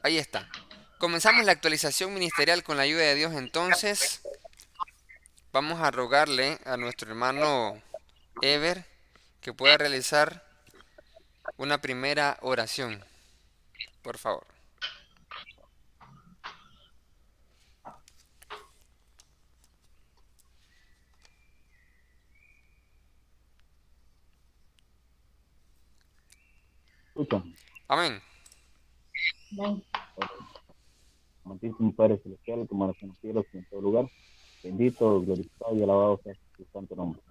Ahí está. Comenzamos la actualización ministerial con la ayuda de Dios. Entonces, vamos a rogarle a nuestro hermano Ever que pueda realizar una primera oración, por favor. Escuchan, Amén. Amén. amantísimo Padre Celestial, como en los cielos y en todo lugar, bendito, glorificado y alabado sea tu santo nombre.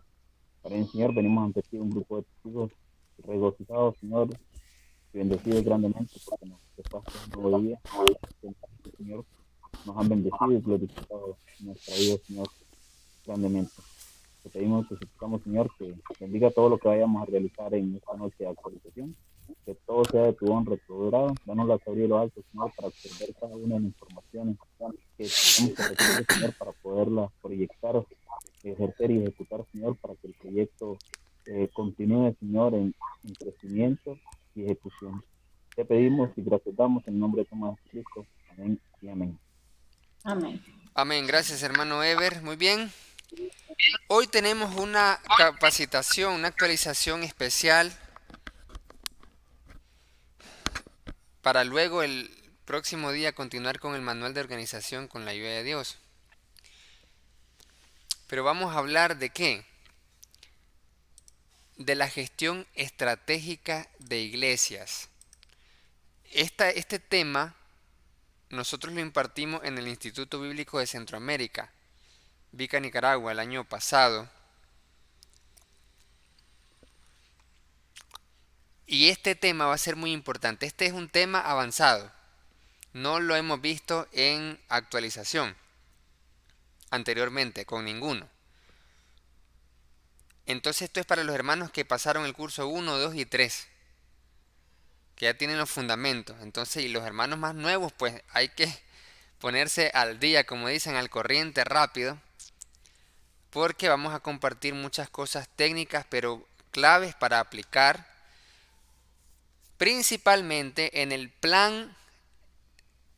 Para el Señor, venimos ante ti un grupo de testigos regocijados, Señor, y bendecidos grandemente porque nos prestaste un nuevo día. Señor, nos han bendecido y glorificado en nuestra vida, Señor, grandemente. Te pedimos, te suplicamos, Señor, que bendiga todo lo que vayamos a realizar en esta noche de actualización, que todo sea de tu honra, tu grado. Danos la sabiduría y lo alto, Señor, para absorber cada una de las informaciones que tenemos que requerir, Señor, para poderlas proyectar, ejercer y ejecutar, Señor, para que el proyecto continúe, Señor, en crecimiento y ejecución. Te pedimos y gracias damos en el nombre de tu Hijo Jesucristo. Amén y amén. Amén. Amén. Gracias, hermano Ever. Muy bien. Hoy tenemos una capacitación, una actualización especial para luego el próximo día continuar con el manual de organización con la ayuda de Dios. Pero vamos a hablar de qué? De la gestión estratégica de iglesias. Este tema nosotros lo impartimos en el Instituto Bíblico de Centroamérica, Vica, Nicaragua, el año pasado. Y este tema va a ser muy importante. Este es un tema avanzado. No lo hemos visto en actualización anteriormente con ninguno. Entonces esto es para los hermanos que pasaron el curso 1, 2 y 3, que ya tienen los fundamentos. Entonces, y los hermanos más nuevos, pues hay que ponerse al día, como dicen, al corriente rápido, porque vamos a compartir muchas cosas técnicas, pero claves para aplicar, principalmente en el plan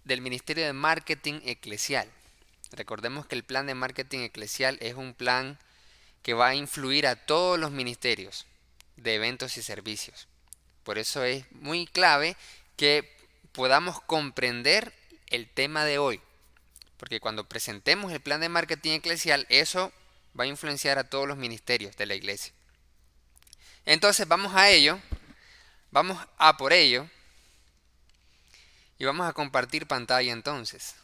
del Ministerio de Marketing Eclesial. Recordemos que el plan de marketing eclesial es un plan que va a influir a todos los ministerios de eventos y servicios. Por eso es muy clave que podamos comprender el tema de hoy, porque cuando presentemos el plan de marketing eclesial, eso va a influenciar a todos los ministerios de la iglesia. Entonces vamos a ello, vamos a por ello, y vamos a compartir pantalla entonces.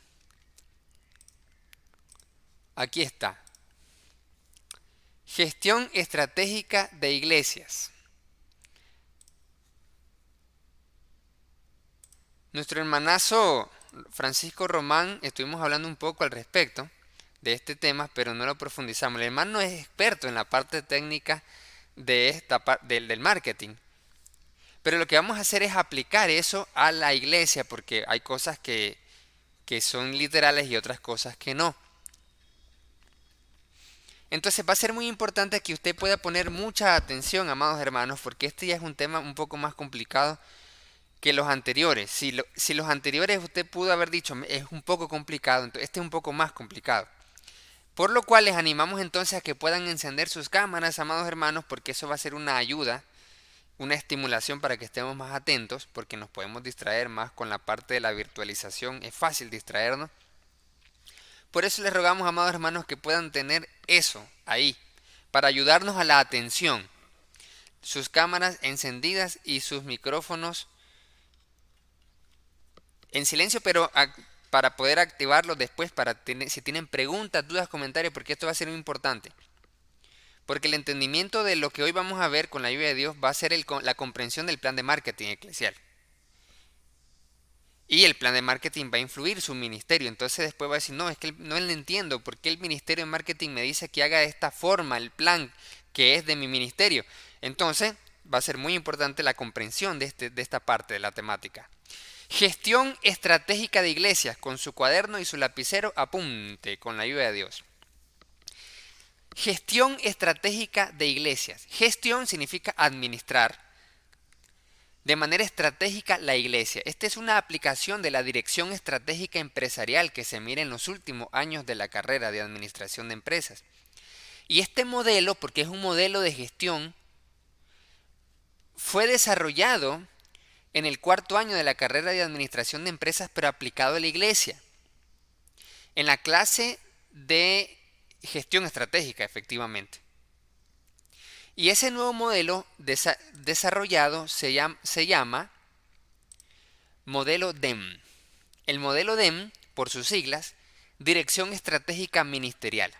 Aquí está. Gestión estratégica de iglesias. Nuestro hermanazo Francisco Román, estuvimos hablando un poco al respecto de este tema, pero no lo profundizamos. El hermano es experto en la parte técnica de del marketing. Pero lo que vamos a hacer es aplicar eso a la iglesia, porque hay cosas que son literales y otras cosas que no. Entonces va a ser muy importante que usted pueda poner mucha atención, amados hermanos, porque este ya es un tema un poco más complicado que los anteriores. Si los anteriores usted pudo haber dicho es un poco complicado, entonces este es un poco más complicado. Por lo cual les animamos entonces a que puedan encender sus cámaras, amados hermanos, porque eso va a ser una ayuda, una estimulación para que estemos más atentos, porque nos podemos distraer más con la parte de la virtualización, es fácil distraernos. Por eso les rogamos, amados hermanos, que puedan tener eso ahí, para ayudarnos a la atención. Sus cámaras encendidas y sus micrófonos en silencio, pero para poder activarlos después, para tener, si tienen preguntas, dudas, comentarios, porque esto va a ser muy importante. Porque el entendimiento de lo que hoy vamos a ver con la ayuda de Dios va a ser la comprensión del plan de marketing eclesial. Y el plan de marketing va a influir su ministerio. Entonces después va a decir, no, es que no le entiendo, ¿por qué el ministerio de marketing me dice que haga de esta forma el plan que es de mi ministerio? Entonces va a ser muy importante la comprensión de esta parte de la temática. Gestión estratégica de iglesias. Con su cuaderno y su lapicero, apunte con la ayuda de Dios. Gestión estratégica de iglesias. Gestión significa administrar. De manera estratégica la iglesia. Esta es una aplicación de la dirección estratégica empresarial que se mira en los últimos años de la carrera de administración de empresas. Y este modelo, porque es un modelo de gestión, fue desarrollado en el cuarto año de la carrera de administración de empresas, pero aplicado a la iglesia. En la clase de gestión estratégica, efectivamente. Y ese nuevo modelo desarrollado se llama modelo DEM. El modelo DEM, por sus siglas, Dirección Estratégica Ministerial.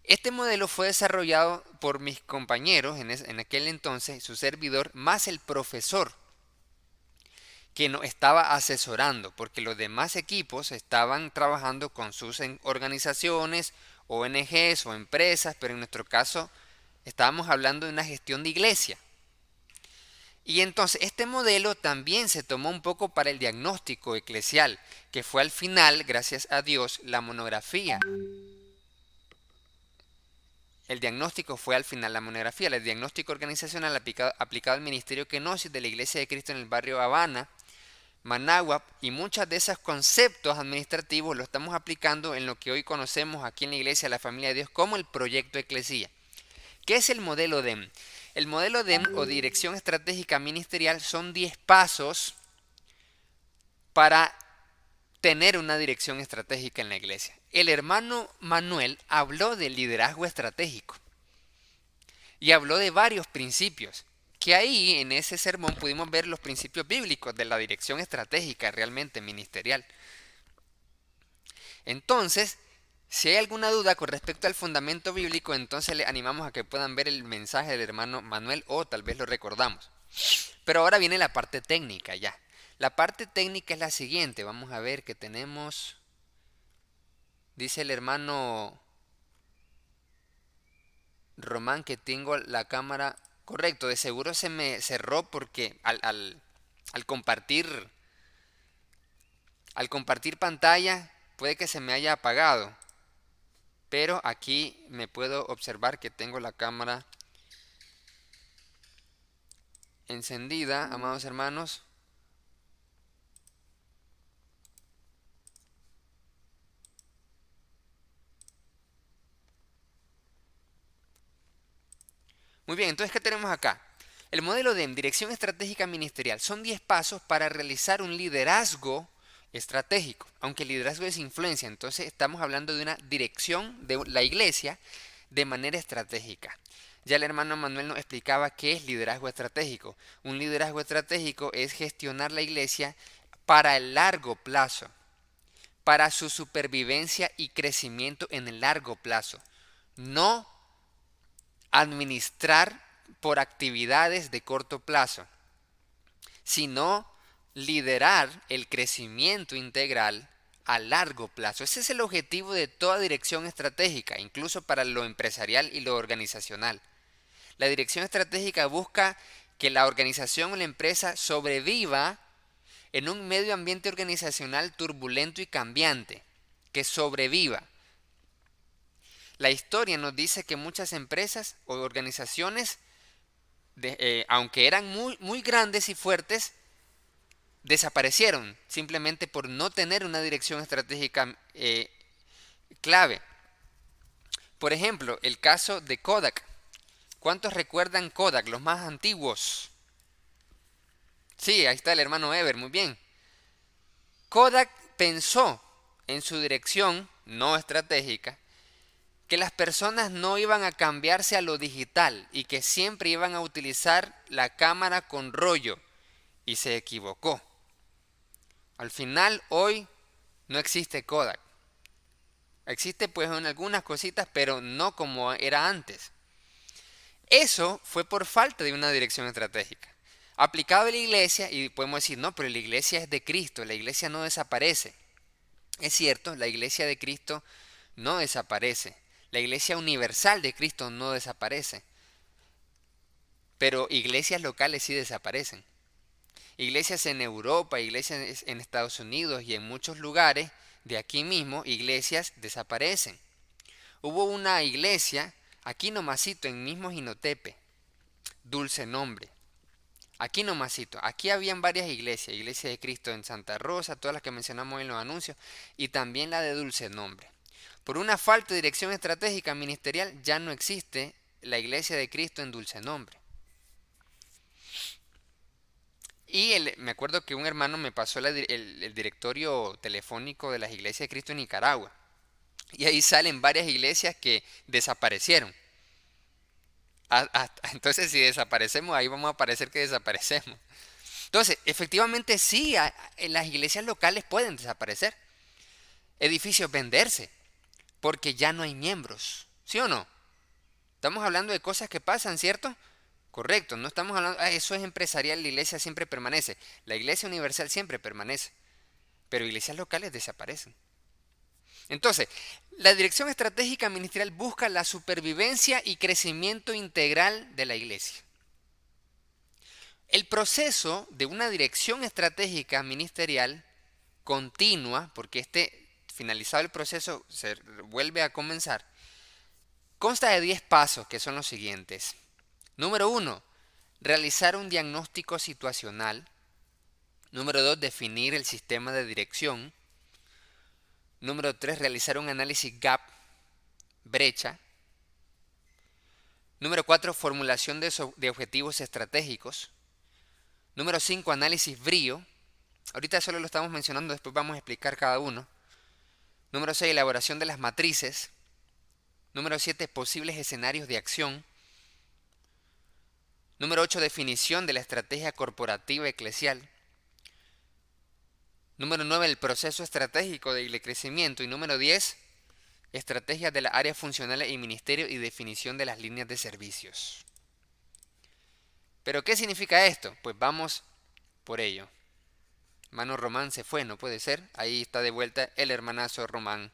Este modelo fue desarrollado por mis compañeros en aquel entonces, su servidor, más el profesor que nos estaba asesorando, porque los demás equipos estaban trabajando con sus organizaciones, ONGs o empresas, pero en nuestro caso estábamos hablando de una gestión de iglesia. Y entonces este modelo también se tomó un poco para el diagnóstico eclesial, que fue al final, gracias a Dios, la monografía. El diagnóstico fue al final la monografía, el diagnóstico organizacional aplicado al Ministerio Kenosis de la Iglesia de Cristo en el barrio Habana, Managua, y muchos de esos conceptos administrativos los estamos aplicando en lo que hoy conocemos aquí en la Iglesia de la Familia de Dios como el proyecto Eclesia. ¿Qué es el modelo DEM? El modelo DEM o Dirección Estratégica Ministerial son 10 pasos para tener una dirección estratégica en la iglesia. El hermano Manuel habló del liderazgo estratégico y habló de varios principios, que ahí en ese sermón pudimos ver los principios bíblicos de la dirección estratégica realmente ministerial. Entonces, si hay alguna duda con respecto al fundamento bíblico, entonces le animamos a que puedan ver el mensaje del hermano Manuel o tal vez lo recordamos. Pero ahora viene la parte técnica ya. La parte técnica es la siguiente. Vamos a ver que tenemos, dice el hermano Román, que tengo la cámara. Correcto, de seguro se me cerró porque al compartir pantalla puede que se me haya apagado. Pero aquí me puedo observar que tengo la cámara encendida, amados hermanos. Muy bien, entonces, ¿qué tenemos acá? El modelo DEM, Dirección Estratégica Ministerial, son 10 pasos para realizar un liderazgo estratégico. Aunque el liderazgo es influencia, entonces estamos hablando de una dirección de la iglesia de manera estratégica. Ya el hermano Manuel nos explicaba qué es liderazgo estratégico. Un liderazgo estratégico es gestionar la iglesia para el largo plazo, para su supervivencia y crecimiento en el largo plazo. No administrar por actividades de corto plazo, sino liderar el crecimiento integral a largo plazo. Ese es el objetivo de toda dirección estratégica, incluso para lo empresarial y lo organizacional. La dirección estratégica busca que la organización o la empresa sobreviva en un medio ambiente organizacional turbulento y cambiante, que sobreviva. La historia nos dice que muchas empresas o organizaciones, aunque eran muy grandes y fuertes, desaparecieron simplemente por no tener una dirección estratégica clave. Por ejemplo, el caso de Kodak. ¿Cuántos recuerdan Kodak, los más antiguos? Sí, ahí está el hermano Ever, muy bien. Kodak pensó en su dirección no estratégica que las personas no iban a cambiarse a lo digital y que siempre iban a utilizar la cámara con rollo, y se equivocó. Al final, hoy no existe Kodak. Existe pues en algunas cositas, pero no como era antes. Eso fue por falta de una dirección estratégica. Aplicado a la iglesia, y podemos decir, no, pero la iglesia es de Cristo, la iglesia no desaparece. Es cierto, la iglesia de Cristo no desaparece. La iglesia universal de Cristo no desaparece. Pero iglesias locales sí desaparecen. Iglesias en Europa, iglesias en Estados Unidos y en muchos lugares de aquí mismo, iglesias desaparecen. Hubo una iglesia aquí nomasito en mismo Jinotepe, dulce nombre, Aquí nomasito, aquí habían varias iglesias, Iglesia de Cristo en Santa Rosa, todas las que mencionamos en los anuncios, y también la de Dulce Nombre. Por una falta de dirección estratégica ministerial ya no existe la Iglesia de Cristo en Dulce Nombre. Y me acuerdo que un hermano me pasó el directorio telefónico de las iglesias de Cristo en Nicaragua. Y ahí salen varias iglesias que desaparecieron. Entonces, si desaparecemos, ahí vamos a parecer que desaparecemos. Entonces, efectivamente sí, en las iglesias locales pueden desaparecer. Edificios venderse, porque ya no hay miembros. ¿Sí o no? Estamos hablando de cosas que pasan, ¿cierto? Correcto, no estamos hablando, eso es empresarial, la iglesia siempre permanece. La iglesia universal siempre permanece, pero iglesias locales desaparecen. Entonces, la dirección estratégica ministerial busca la supervivencia y crecimiento integral de la iglesia. El proceso de una dirección estratégica ministerial continua, porque finalizado el proceso, se vuelve a comenzar, consta de 10 pasos que son los siguientes. Número 1, realizar un diagnóstico situacional. Número 2, definir el sistema de dirección. Número 3, realizar un análisis gap, brecha. Número 4, formulación de objetivos estratégicos. Número 5, análisis brío. Ahorita solo lo estamos mencionando, después vamos a explicar cada uno. Número 6, elaboración de las matrices. Número 7, posibles escenarios de acción. Número 8, definición de la estrategia corporativa eclesial. Número 9, el proceso estratégico de crecimiento. Y número 10, estrategias de las áreas funcionales y ministerio y definición de las líneas de servicios. ¿Pero qué significa esto? Pues vamos por ello. Hermano Román se fue, no puede ser. Ahí está de vuelta el hermanazo Román.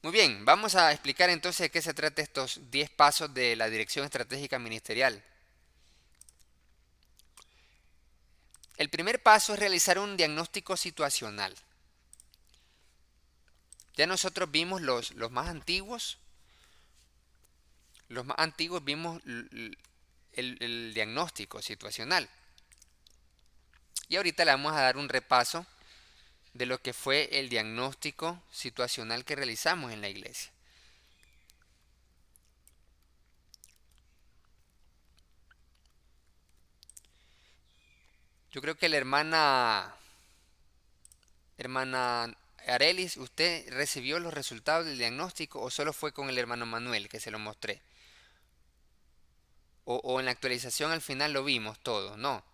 Muy bien, vamos a explicar entonces de qué se trata estos 10 pasos de la dirección estratégica ministerial. El primer paso es realizar un diagnóstico situacional. Ya nosotros vimos los más antiguos. Los más antiguos vimos el diagnóstico situacional. Y ahorita le vamos a dar un repaso de lo que fue el diagnóstico situacional que realizamos en la iglesia. Yo creo que la hermana Arelis, ¿usted recibió los resultados del diagnóstico o solo fue con el hermano Manuel que se lo mostré? O en la actualización al final lo vimos todo, no.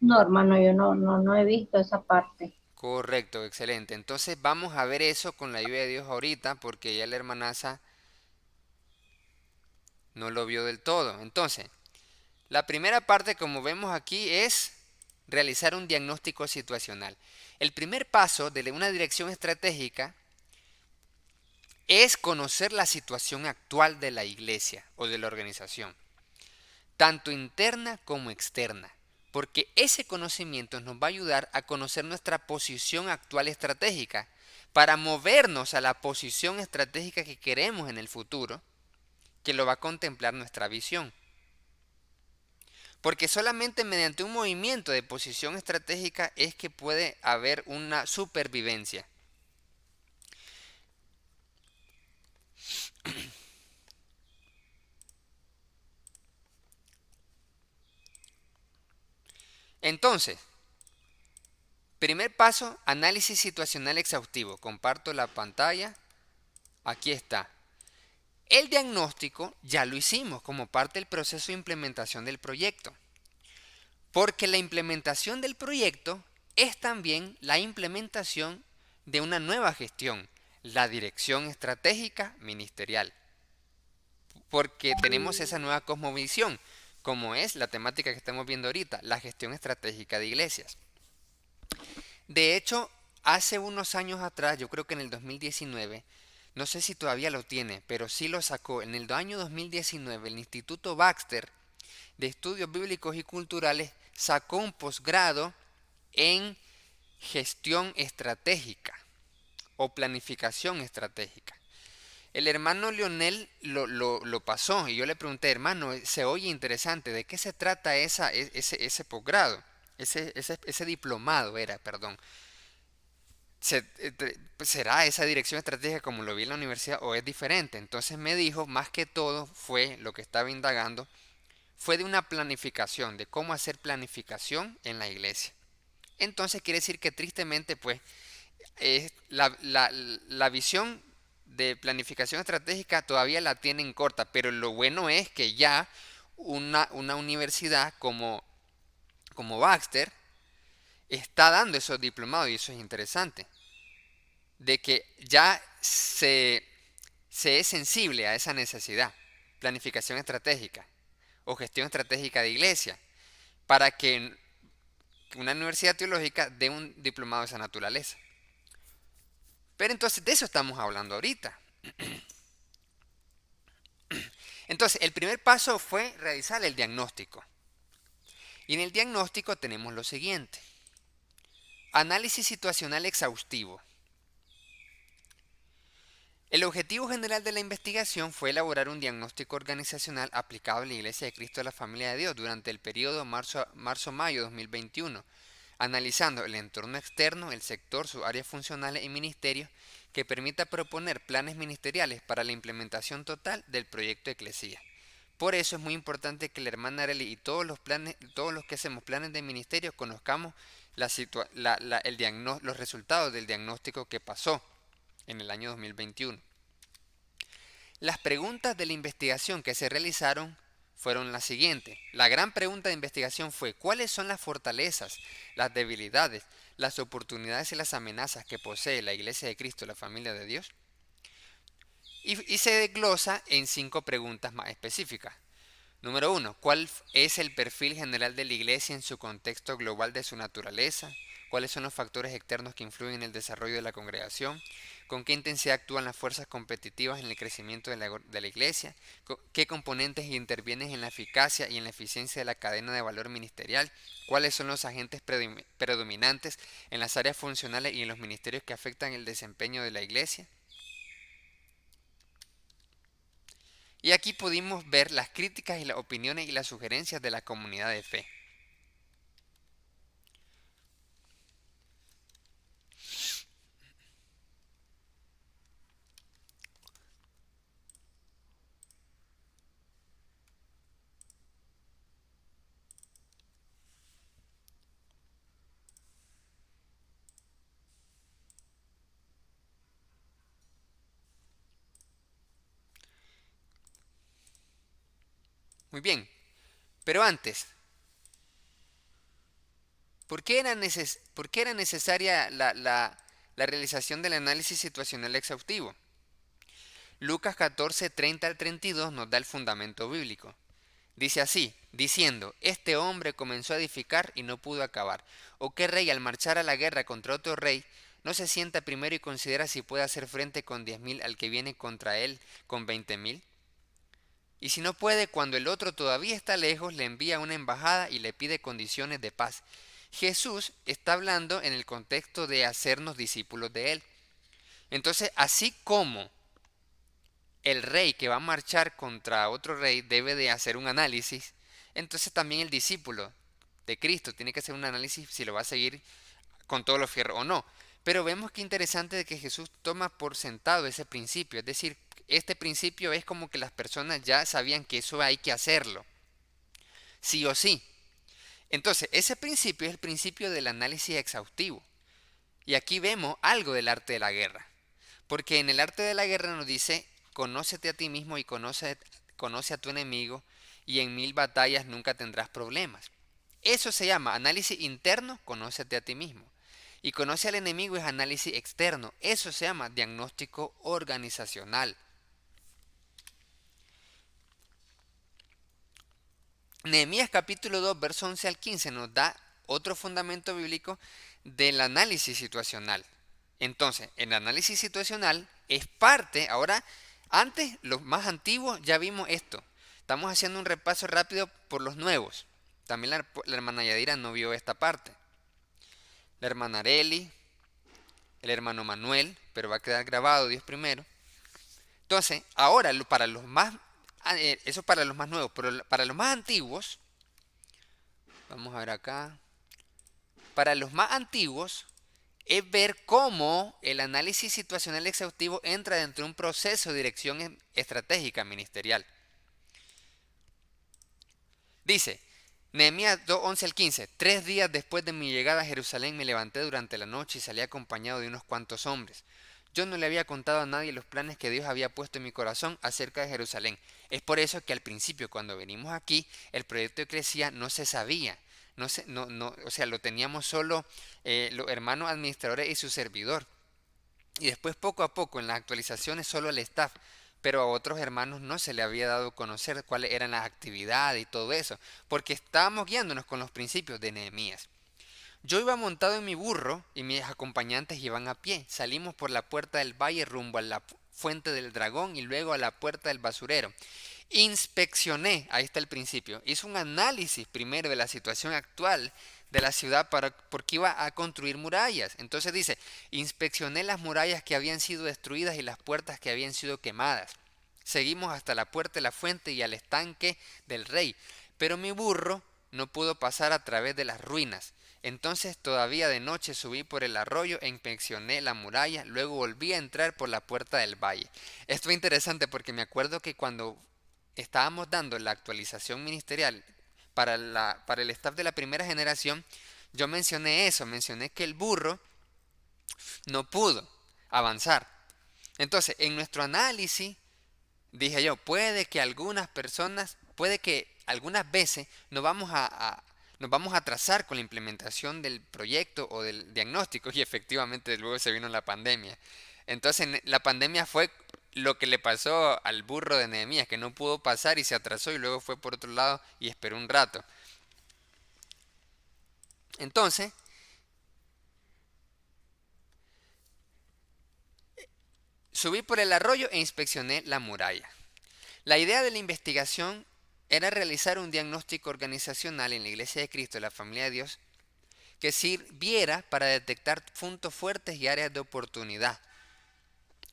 No, hermano, yo no he visto esa parte. Correcto, excelente. Entonces vamos a ver eso con la ayuda de Dios ahorita porque ya la hermanaza no lo vio del todo. Entonces, la primera parte, como vemos aquí, es realizar un diagnóstico situacional. El primer paso de una dirección estratégica es conocer la situación actual de la iglesia o de la organización, tanto interna como externa, porque ese conocimiento nos va a ayudar a conocer nuestra posición actual estratégica para movernos a la posición estratégica que queremos en el futuro, que lo va a contemplar nuestra visión. Porque solamente mediante un movimiento de posición estratégica es que puede haber una supervivencia. Entonces, primer paso, análisis situacional exhaustivo. Comparto la pantalla. Aquí está. El diagnóstico ya lo hicimos como parte del proceso de implementación del proyecto. Porque la implementación del proyecto es también la implementación de una nueva gestión, la dirección estratégica ministerial. Porque tenemos esa nueva cosmovisión, como es la temática que estamos viendo ahorita, la gestión estratégica de iglesias. De hecho, hace unos años atrás, yo creo que en el 2019, no sé si todavía lo tiene, pero sí lo sacó. En el año 2019, el Instituto Baxter de Estudios Bíblicos y Culturales sacó un posgrado en gestión estratégica. o planificación estratégica. El hermano Leonel lo pasó y yo le pregunté, hermano, se oye interesante, ¿de qué se trata ese posgrado? Ese diplomado era, perdón. ¿Será esa dirección estratégica como lo vi en la universidad o es diferente? Entonces me dijo, más que todo fue lo que estaba indagando, fue de una planificación, de cómo hacer planificación en la iglesia. Entonces quiere decir que tristemente, pues, la visión de planificación estratégica todavía la tienen corta, pero lo bueno es que ya una universidad como Baxter está dando esos diplomados y eso es interesante, de que ya se es sensible a esa necesidad, planificación estratégica o gestión estratégica de iglesia, para que una universidad teológica dé un diplomado de esa naturaleza. Pero entonces de eso estamos hablando ahorita. Entonces, el primer paso fue realizar el diagnóstico. Y en el diagnóstico tenemos lo siguiente. Análisis situacional exhaustivo. El objetivo general de la investigación fue elaborar un diagnóstico organizacional aplicable a la Iglesia de Cristo de la Familia de Dios durante el periodo marzo-mayo 2021, analizando el entorno externo, el sector, sus áreas funcionales y ministerios, que permita proponer planes ministeriales para la implementación total del proyecto Eclesia. Por eso es muy importante que la hermana Arely y todos los que hacemos planes de ministerio conozcamos los resultados del diagnóstico que pasó en el año 2021. Las preguntas de la investigación que se realizaron fueron las siguientes. La gran pregunta de investigación fue: ¿cuáles son las fortalezas, las debilidades, las oportunidades y las amenazas que posee la Iglesia de Cristo, la familia de Dios? Y se desglosa en 5 preguntas más específicas. Número 1. ¿Cuál es el perfil general de la iglesia en su contexto global de su naturaleza? ¿Cuáles son los factores externos que influyen en el desarrollo de la congregación? ¿Con qué intensidad actúan las fuerzas competitivas en el crecimiento de la iglesia? ¿Qué componentes intervienen en la eficacia y en la eficiencia de la cadena de valor ministerial? ¿Cuáles son los agentes predominantes en las áreas funcionales y en los ministerios que afectan el desempeño de la iglesia? Y aquí pudimos ver las críticas y las opiniones y las sugerencias de la comunidad de fe. Muy bien, pero antes, ¿por qué era necesaria la realización del análisis situacional exhaustivo? Lucas 14, 30 al 32 nos da el fundamento bíblico. Dice así, diciendo: este hombre comenzó a edificar y no pudo acabar. ¿O qué rey al marchar a la guerra contra otro rey no se sienta primero y considera si puede hacer frente con 10.000 al que viene contra él con 20.000? Y si no puede, cuando el otro todavía está lejos, le envía una embajada y le pide condiciones de paz. Jesús está hablando en el contexto de hacernos discípulos de Él. Entonces, así como el rey que va a marchar contra otro rey debe de hacer un análisis, entonces también el discípulo de Cristo tiene que hacer un análisis si lo va a seguir con todos los fierros o no. Pero vemos que interesante de que Jesús toma por sentado ese principio, es decir, este principio es como que las personas ya sabían que eso hay que hacerlo, sí o sí. Entonces, ese principio es el principio del análisis exhaustivo. Y aquí vemos algo del arte de la guerra. Porque en el arte de la guerra nos dice: conócete a ti mismo y conoce a tu enemigo, y en 1000 batallas nunca tendrás problemas. Eso se llama análisis interno, conócete a ti mismo. Y conoce al enemigo es análisis externo. Eso se llama diagnóstico organizacional. Nehemías capítulo 2, verso 11 al 15 nos da otro fundamento bíblico del análisis situacional. Entonces, el análisis situacional es parte, ahora, antes, los más antiguos ya vimos esto. Estamos haciendo un repaso rápido por los nuevos. También la hermana Yadira no vio esta parte. La hermana Arely, el hermano Manuel, pero va a quedar grabado Dios primero. Entonces, ahora para los más, eso para los más nuevos, pero para los más antiguos, vamos a ver acá, para los más antiguos es ver cómo el análisis situacional exhaustivo entra dentro de un proceso de dirección estratégica ministerial. Dice, Nehemías 2, 11 al 15, 3 días después de mi llegada a Jerusalén me levanté durante la noche y salí acompañado de unos cuantos hombres. Yo no le había contado a nadie los planes que Dios había puesto en mi corazón acerca de Jerusalén. Es por eso que al principio, cuando venimos aquí, el proyecto de Eclesia no se sabía. O sea, lo teníamos solo los hermanos administradores y su servidor. Y después poco a poco en las actualizaciones solo al staff, pero a otros hermanos no se le había dado a conocer cuáles eran las actividades y todo eso, porque estábamos guiándonos con los principios de Nehemías. Yo iba montado en mi burro y mis acompañantes iban a pie. Salimos por la puerta del valle rumbo a la fuente del dragón y luego a la puerta del basurero. Inspeccioné, ahí está el principio, hice un análisis primero de la situación actual de la ciudad porque iba a construir murallas. Entonces dice, inspeccioné las murallas que habían sido destruidas y las puertas que habían sido quemadas. Seguimos hasta la puerta de la fuente y al estanque del rey, pero mi burro no pudo pasar a través de las ruinas. Entonces todavía de noche subí por el arroyo e inspeccioné la muralla, luego volví a entrar por la puerta del valle. Esto fue interesante porque me acuerdo que cuando estábamos dando la actualización ministerial para el staff de la primera generación, yo mencioné eso, mencioné que el burro no pudo avanzar. Entonces, en nuestro análisis, dije yo, puede que algunas personas, puede que algunas veces nos vamos a atrasar con la implementación del proyecto o del diagnóstico y efectivamente luego se vino la pandemia. Entonces la pandemia fue lo que le pasó al burro de Nehemías, que no pudo pasar y se atrasó y luego fue por otro lado y esperó un rato. Entonces, subí por el arroyo e inspeccioné la muralla. La idea de la investigación era realizar un diagnóstico organizacional en la Iglesia de Cristo, la Familia de Dios, que sirviera para detectar puntos fuertes y áreas de oportunidad,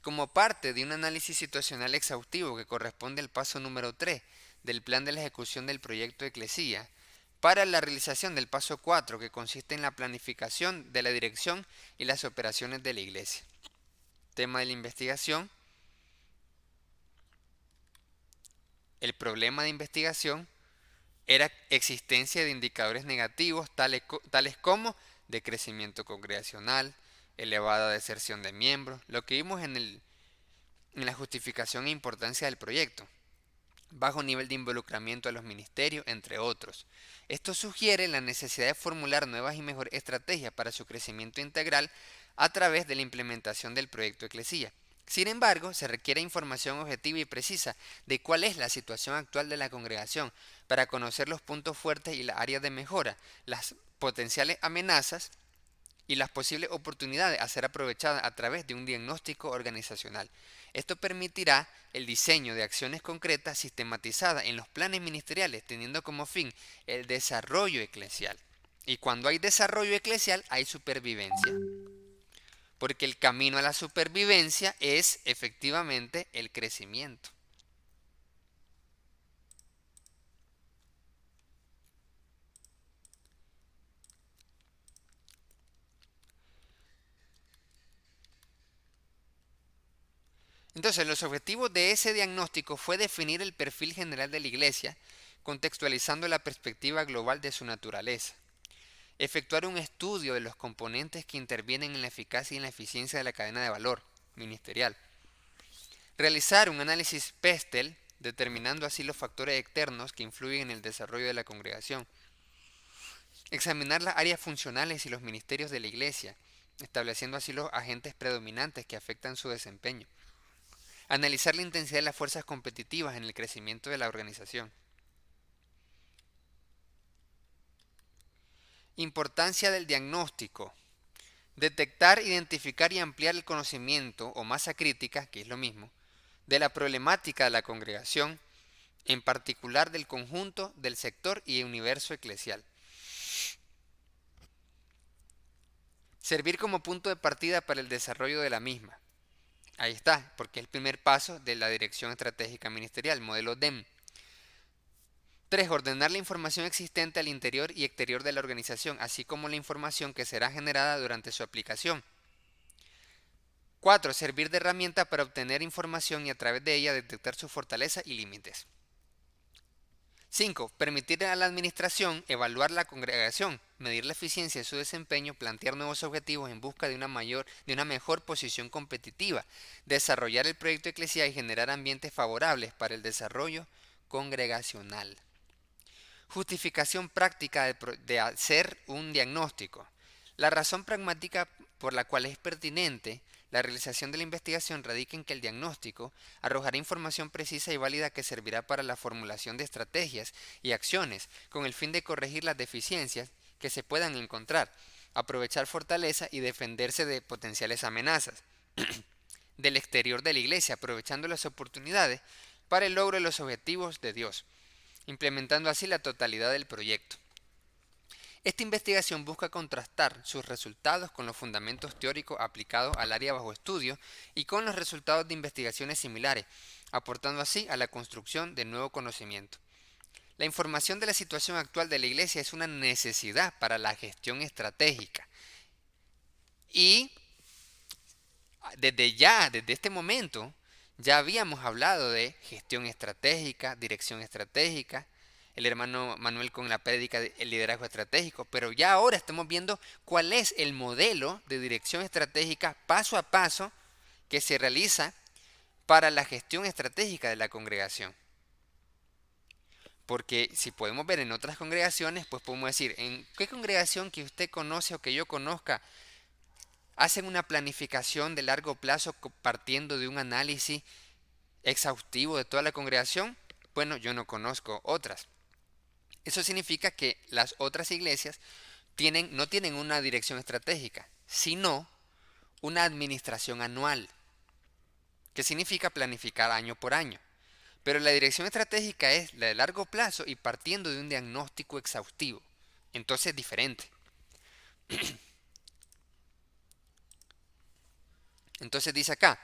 como parte de un análisis situacional exhaustivo que corresponde al paso número 3 del plan de la ejecución del proyecto de Eclesia, para la realización del paso 4, que consiste en la planificación de la dirección y las operaciones de la Iglesia. Tema de la investigación. El problema de investigación era existencia de indicadores negativos tales como decrecimiento congregacional, elevada deserción de miembros, lo que vimos en la justificación e importancia del proyecto, bajo nivel de involucramiento de los ministerios, entre otros. Esto sugiere la necesidad de formular nuevas y mejores estrategias para su crecimiento integral a través de la implementación del proyecto Eclesia. Sin embargo, se requiere información objetiva y precisa de cuál es la situación actual de la congregación para conocer los puntos fuertes y las áreas de mejora, las potenciales amenazas y las posibles oportunidades a ser aprovechadas a través de un diagnóstico organizacional. Esto permitirá el diseño de acciones concretas sistematizadas en los planes ministeriales, teniendo como fin el desarrollo eclesial. Y cuando hay desarrollo eclesial, hay supervivencia. Porque el camino a la supervivencia es efectivamente el crecimiento. Entonces, los objetivos de ese diagnóstico fue definir el perfil general de la Iglesia, contextualizando la perspectiva global de su naturaleza. Efectuar un estudio de los componentes que intervienen en la eficacia y en la eficiencia de la cadena de valor ministerial. Realizar un análisis PESTEL, determinando así los factores externos que influyen en el desarrollo de la congregación. Examinar las áreas funcionales y los ministerios de la Iglesia, estableciendo así los agentes predominantes que afectan su desempeño. Analizar la intensidad de las fuerzas competitivas en el crecimiento de la organización. Importancia del diagnóstico. Detectar, identificar y ampliar el conocimiento o masa crítica, que es lo mismo, de la problemática de la congregación, en particular del conjunto, del sector y universo eclesial. Servir como punto de partida para el desarrollo de la misma. Ahí está, porque es el primer paso de la Dirección Estratégica Ministerial, modelo DEM. 3. Ordenar la información existente al interior y exterior de la organización, así como la información que será generada durante su aplicación. 4. Servir de herramienta para obtener información y a través de ella detectar su fortaleza y límites. 5. Permitir a la administración evaluar la congregación, medir la eficiencia de su desempeño, plantear nuevos objetivos en busca de una mejor posición competitiva, desarrollar el proyecto eclesial y generar ambientes favorables para el desarrollo congregacional. Justificación práctica de hacer un diagnóstico. La razón pragmática por la cual es pertinente la realización de la investigación radica en que el diagnóstico arrojará información precisa y válida que servirá para la formulación de estrategias y acciones con el fin de corregir las deficiencias que se puedan encontrar, aprovechar fortaleza y defenderse de potenciales amenazas del exterior de la iglesia, aprovechando las oportunidades para el logro de los objetivos de Dios, implementando así la totalidad del proyecto. Esta investigación busca contrastar sus resultados con los fundamentos teóricos aplicados al área bajo estudio y con los resultados de investigaciones similares, aportando así a la construcción de nuevo conocimiento. La información de la situación actual de la Iglesia es una necesidad para la gestión estratégica. Y desde este momento, ya habíamos hablado de gestión estratégica, dirección estratégica, el hermano Manuel con la prédica del liderazgo estratégico, pero ya ahora estamos viendo cuál es el modelo de dirección estratégica paso a paso que se realiza para la gestión estratégica de la congregación. Porque si podemos ver en otras congregaciones, pues podemos decir, ¿en qué congregación que usted conoce o que yo conozca hacen una planificación de largo plazo partiendo de un análisis exhaustivo de toda la congregación? Bueno, yo no conozco otras. Eso significa que las otras iglesias no tienen una dirección estratégica, sino una administración anual, que significa planificar año por año. Pero la dirección estratégica es la de largo plazo y partiendo de un diagnóstico exhaustivo. Entonces es diferente. Entonces dice acá,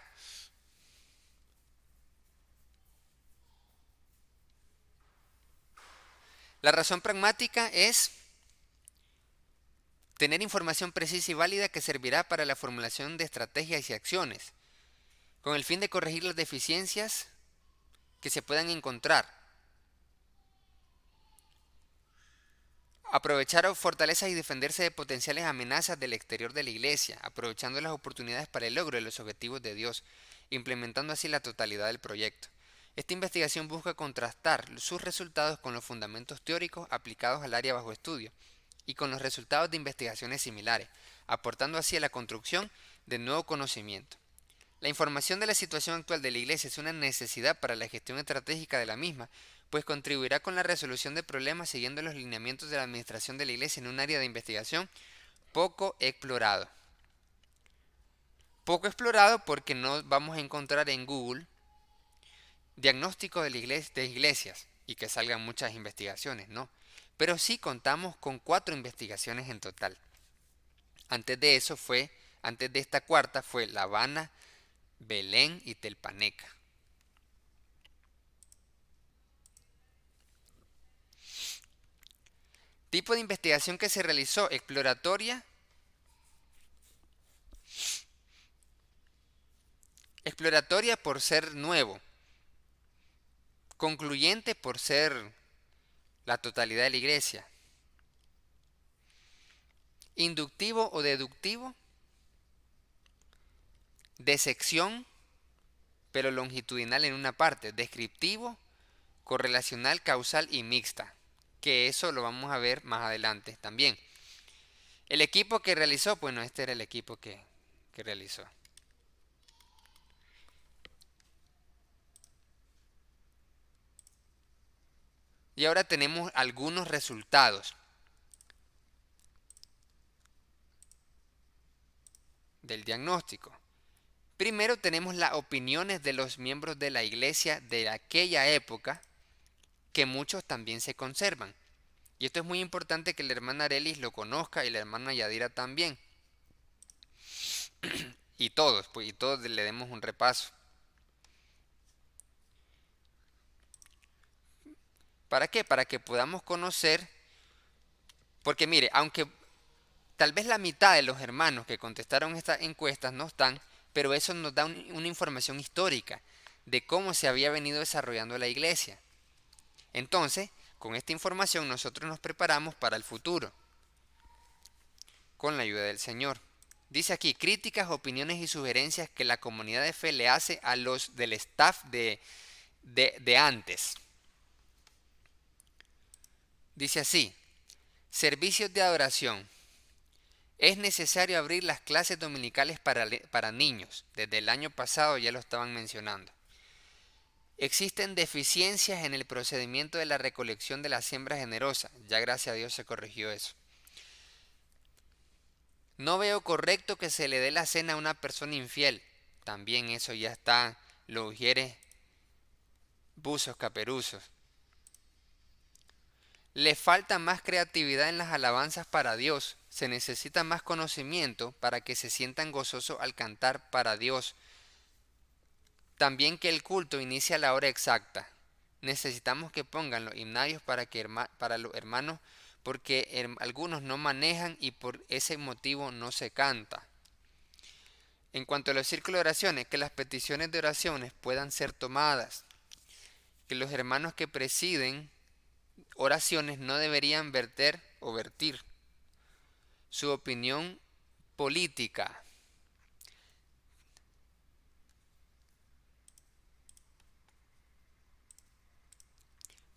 la razón pragmática es tener información precisa y válida que servirá para la formulación de estrategias y acciones, con el fin de corregir las deficiencias que se puedan encontrar. Aprovechar fortalezas y defenderse de potenciales amenazas del exterior de la iglesia, aprovechando las oportunidades para el logro de los objetivos de Dios, implementando así la totalidad del proyecto. Esta investigación busca contrastar sus resultados con los fundamentos teóricos aplicados al área bajo estudio y con los resultados de investigaciones similares, aportando así a la construcción de nuevo conocimiento. La información de la situación actual de la Iglesia es una necesidad para la gestión estratégica de la misma, pues contribuirá con la resolución de problemas siguiendo los lineamientos de la administración de la Iglesia en un área de investigación poco explorado. Poco explorado porque no vamos a encontrar en Google diagnóstico de iglesias y que salgan muchas investigaciones, ¿no? Pero sí contamos con 4 investigaciones en total. Antes de esta cuarta fue La Habana, Belén y Telpaneca. Tipo de investigación que se realizó: exploratoria, por ser nuevo, concluyente por ser la totalidad de la iglesia, inductivo o deductivo, de sección pero longitudinal en una parte, descriptivo, correlacional, causal y mixta, que eso lo vamos a ver más adelante también. El equipo que realizó, bueno, este era el equipo que realizó. Y ahora tenemos algunos resultados del diagnóstico. Primero tenemos las opiniones de los miembros de la iglesia de aquella época, que muchos también se conservan. Y esto es muy importante que la hermana Arelis lo conozca y la hermana Yadira también. y todos le demos un repaso. ¿Para qué? Para que podamos conocer, porque mire, aunque tal vez la mitad de los hermanos que contestaron estas encuestas no están, pero eso nos da una información histórica de cómo se había venido desarrollando la iglesia. Entonces, con esta información nosotros nos preparamos para el futuro, con la ayuda del Señor. Dice aquí, críticas, opiniones y sugerencias que la comunidad de fe le hace a los del staff de antes. Dice así, servicios de adoración. Es necesario abrir las clases dominicales para niños. Desde el año pasado ya lo estaban mencionando. Existen deficiencias en el procedimiento de la recolección de la siembra generosa. Ya gracias a Dios se corrigió eso. No veo correcto que se le dé la cena a una persona infiel. También eso ya está, lo ujiere buzos caperuzos. Le falta más creatividad en las alabanzas para Dios. Se necesita más conocimiento para que se sientan gozosos al cantar para Dios. También que el culto inicie a la hora exacta. Necesitamos que pongan los himnarios para los hermanos porque algunos no manejan y por ese motivo no se canta. En cuanto a los círculos de oraciones, que las peticiones de oraciones puedan ser tomadas. Que los hermanos que presiden oraciones no deberían vertir su opinión política.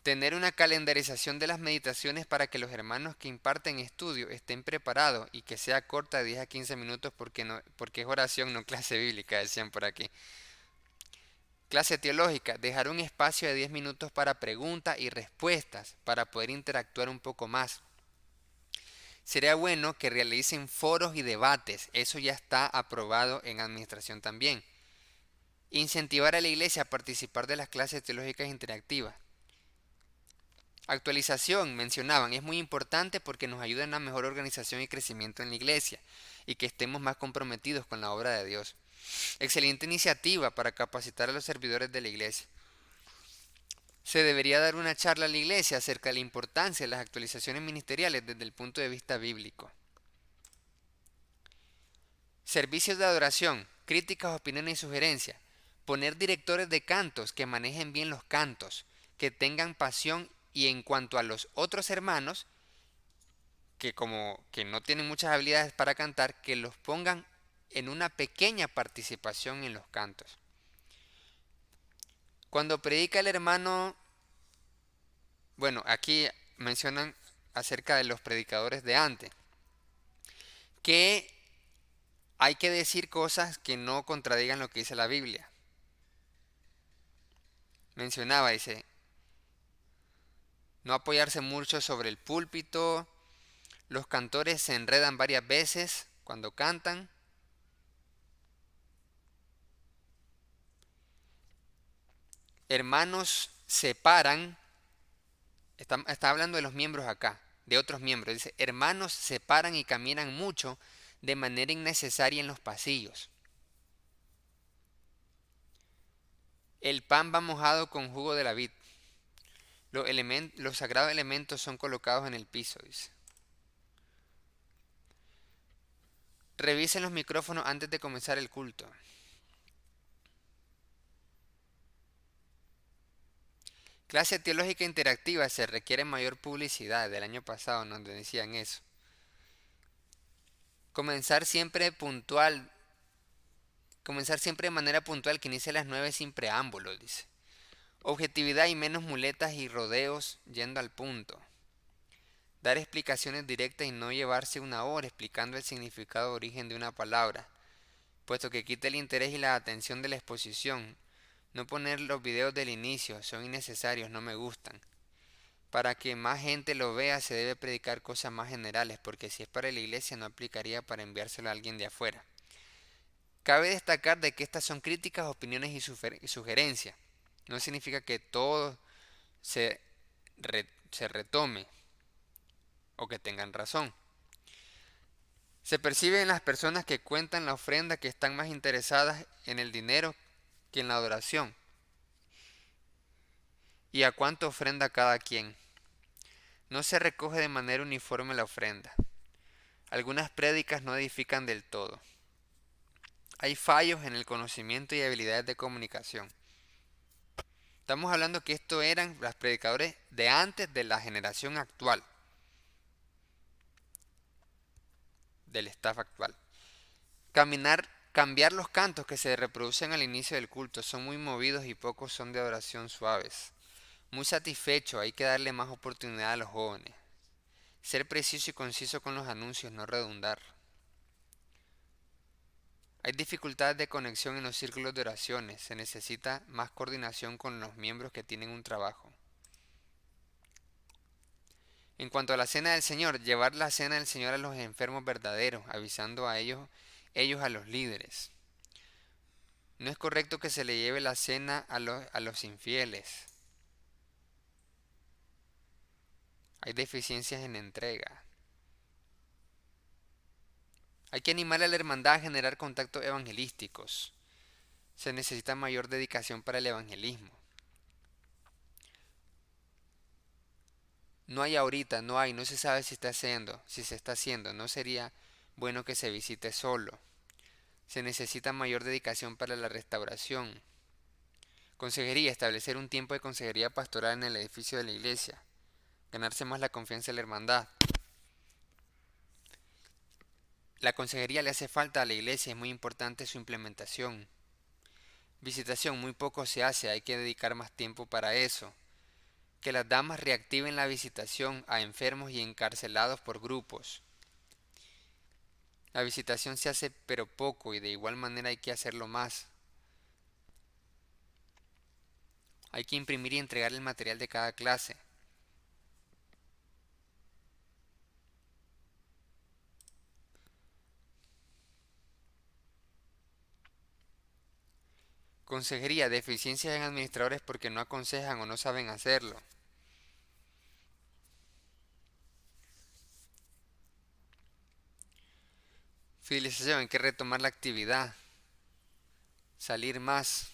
Tener una calendarización de las meditaciones para que los hermanos que imparten estudio estén preparados y que sea corta de 10 a 15 minutos porque es oración, no clase bíblica, decían por aquí. Clase teológica, dejar un espacio de 10 minutos para preguntas y respuestas para poder interactuar un poco más. Sería bueno que realicen foros y debates, eso ya está aprobado en administración también. Incentivar a la iglesia a participar de las clases teológicas interactivas. Actualización, mencionaban, es muy importante porque nos ayuda en una mejor organización y crecimiento en la iglesia y que estemos más comprometidos con la obra de Dios. Excelente iniciativa para capacitar a los servidores de la iglesia. Se debería dar una charla a la iglesia acerca de la importancia de las actualizaciones ministeriales desde el punto de vista bíblico. Servicios de adoración, críticas, opiniones y sugerencias. Poner directores de cantos que manejen bien los cantos, que tengan pasión y en cuanto a los otros hermanos, que como que no tienen muchas habilidades para cantar, que los pongan en una pequeña participación en los cantos. Cuando predica el hermano, bueno, aquí mencionan acerca de los predicadores de antes, que hay que decir cosas que no contradigan lo que dice la Biblia. Mencionaba, dice, no apoyarse mucho sobre el púlpito, los cantores se enredan varias veces cuando cantan. Hermanos separan, está hablando de los miembros acá, de otros miembros. Dice, hermanos separan y caminan mucho de manera innecesaria en los pasillos. El pan va mojado con jugo de la vid. Los sagrados elementos son colocados en el piso, dice. Revisen los micrófonos antes de comenzar el culto. Clase teológica interactiva, se requiere mayor publicidad. Del año pasado nos decían eso. Comenzar siempre de manera puntual, que inicie a las 9 sin preámbulos, dice. Objetividad y menos muletas y rodeos yendo al punto. Dar explicaciones directas y no llevarse una hora explicando el significado o origen de una palabra, puesto que quita el interés y la atención de la exposición. No poner los videos del inicio, son innecesarios, no me gustan. Para que más gente lo vea se debe predicar cosas más generales, porque si es para la iglesia no aplicaría para enviárselo a alguien de afuera. Cabe destacar de que estas son críticas, opiniones y sugerencias. No significa que todo se retome o que tengan razón. Se percibe en las personas que cuentan la ofrenda que están más interesadas en el dinero que en la adoración. ¿Y a cuánto ofrenda cada quien? No se recoge de manera uniforme la ofrenda. Algunas prédicas no edifican del todo. Hay fallos en el conocimiento y habilidades de comunicación. Estamos hablando que esto eran los predicadores de antes de la generación actual, del staff actual. Cambiar los cantos que se reproducen al inicio del culto son muy movidos y pocos son de adoración suaves. Muy satisfecho, hay que darle más oportunidad a los jóvenes. Ser preciso y conciso con los anuncios, no redundar. Hay dificultades de conexión en los círculos de oraciones, se necesita más coordinación con los miembros que tienen un trabajo. En cuanto a la cena del Señor, llevar la cena del Señor a los enfermos verdaderos, avisando a ellos a los líderes. No es correcto que se le lleve la cena a los infieles. Hay deficiencias en entrega. Hay que animar a la hermandad a generar contactos evangelísticos. Se necesita mayor dedicación para el evangelismo. No hay ahorita, no se sabe si se está haciendo. No sería bueno que se visite solo. Se necesita mayor dedicación para la restauración. Consejería, establecer un tiempo de consejería pastoral en el edificio de la iglesia. Ganarse más la confianza de la hermandad. La consejería le hace falta a la iglesia, es muy importante su implementación. Visitación, muy poco se hace, hay que dedicar más tiempo para eso. Que las damas reactiven la visitación a enfermos y encarcelados por grupos. La visitación se hace pero poco y de igual manera hay que hacerlo más. Hay que imprimir y entregar el material de cada clase. Consejería, deficiencias en administradores porque no aconsejan o no saben hacerlo. Fidelización, hay que retomar la actividad. Salir más.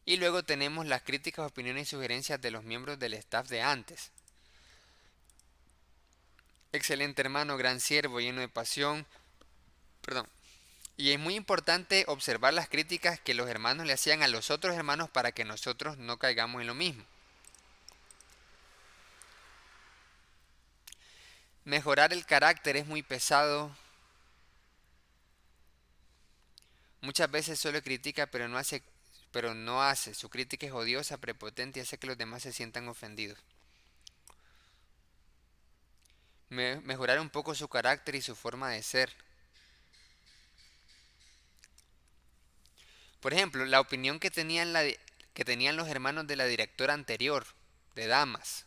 Y luego tenemos las críticas, opiniones y sugerencias de los miembros del staff de antes. Excelente hermano, gran siervo, lleno de pasión. Perdón. Y es muy importante observar las críticas que los hermanos le hacían a los otros hermanos para que nosotros no caigamos en lo mismo. Mejorar el carácter es muy pesado. Muchas veces solo critica pero no hace. Su crítica es odiosa, prepotente y hace que los demás se sientan ofendidos. Mejorar un poco su carácter y su forma de ser. Por ejemplo, la opinión que tenían los hermanos de la directora anterior, de damas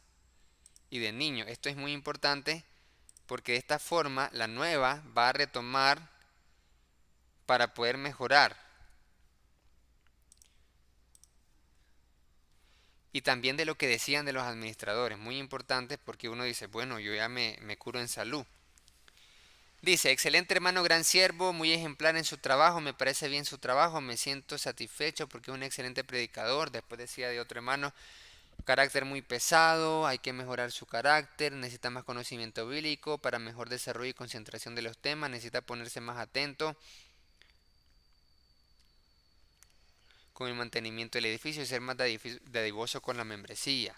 y de niños. Esto es muy importante porque de esta forma la nueva va a retomar para poder mejorar. Y también de lo que decían de los administradores, muy importante porque uno dice, bueno, yo ya me curo en salud. Dice, excelente hermano, gran siervo, muy ejemplar en su trabajo, me parece bien su trabajo, me siento satisfecho porque es un excelente predicador. Después decía de otro hermano, carácter muy pesado, hay que mejorar su carácter, necesita más conocimiento bíblico para mejor desarrollo y concentración de los temas, necesita ponerse más atento con el mantenimiento del edificio y ser más dadivoso con la membresía.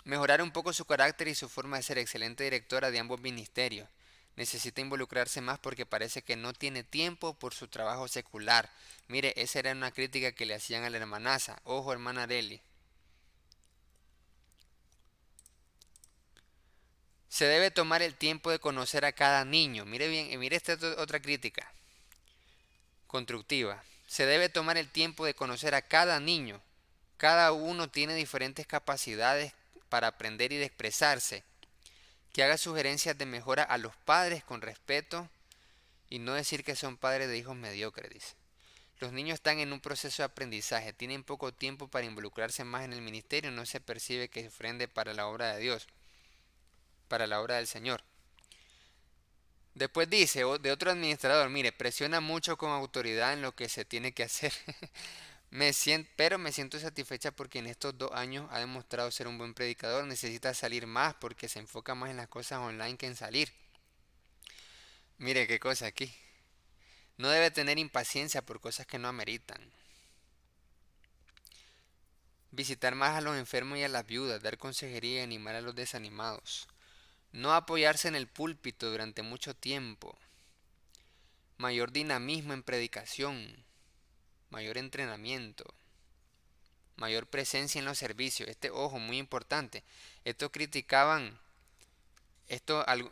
Mejorar un poco su carácter y su forma de ser, excelente directora de ambos ministerios. Necesita involucrarse más porque parece que no tiene tiempo por su trabajo secular. Mire, esa era una crítica que le hacían a la hermanaza. Ojo, hermana Areli. Se debe tomar el tiempo de conocer a cada niño. Mire bien, mire esta otra crítica constructiva. Se debe tomar el tiempo de conocer a cada niño. Cada uno tiene diferentes capacidades para aprender y de expresarse. Que haga sugerencias de mejora a los padres con respeto y no decir que son padres de hijos mediocres, dice. Los niños están en un proceso de aprendizaje, tienen poco tiempo para involucrarse más en el ministerio, no se percibe que se ofrende para la obra de Dios, para la obra del Señor. Después dice de otro administrador, mire, presiona mucho con autoridad en lo que se tiene que hacer. Pero me siento satisfecha porque en estos 2 años ha demostrado ser un buen predicador. Necesita salir más porque se enfoca más en las cosas online que en salir. Mire qué cosa aquí. No debe tener impaciencia por cosas que no ameritan. Visitar más a los enfermos y a las viudas, dar consejería y animar a los desanimados. No apoyarse en el púlpito durante mucho tiempo. Mayor dinamismo en predicación. Mayor entrenamiento. Mayor presencia en los servicios. Ojo, muy importante. Esto criticaban,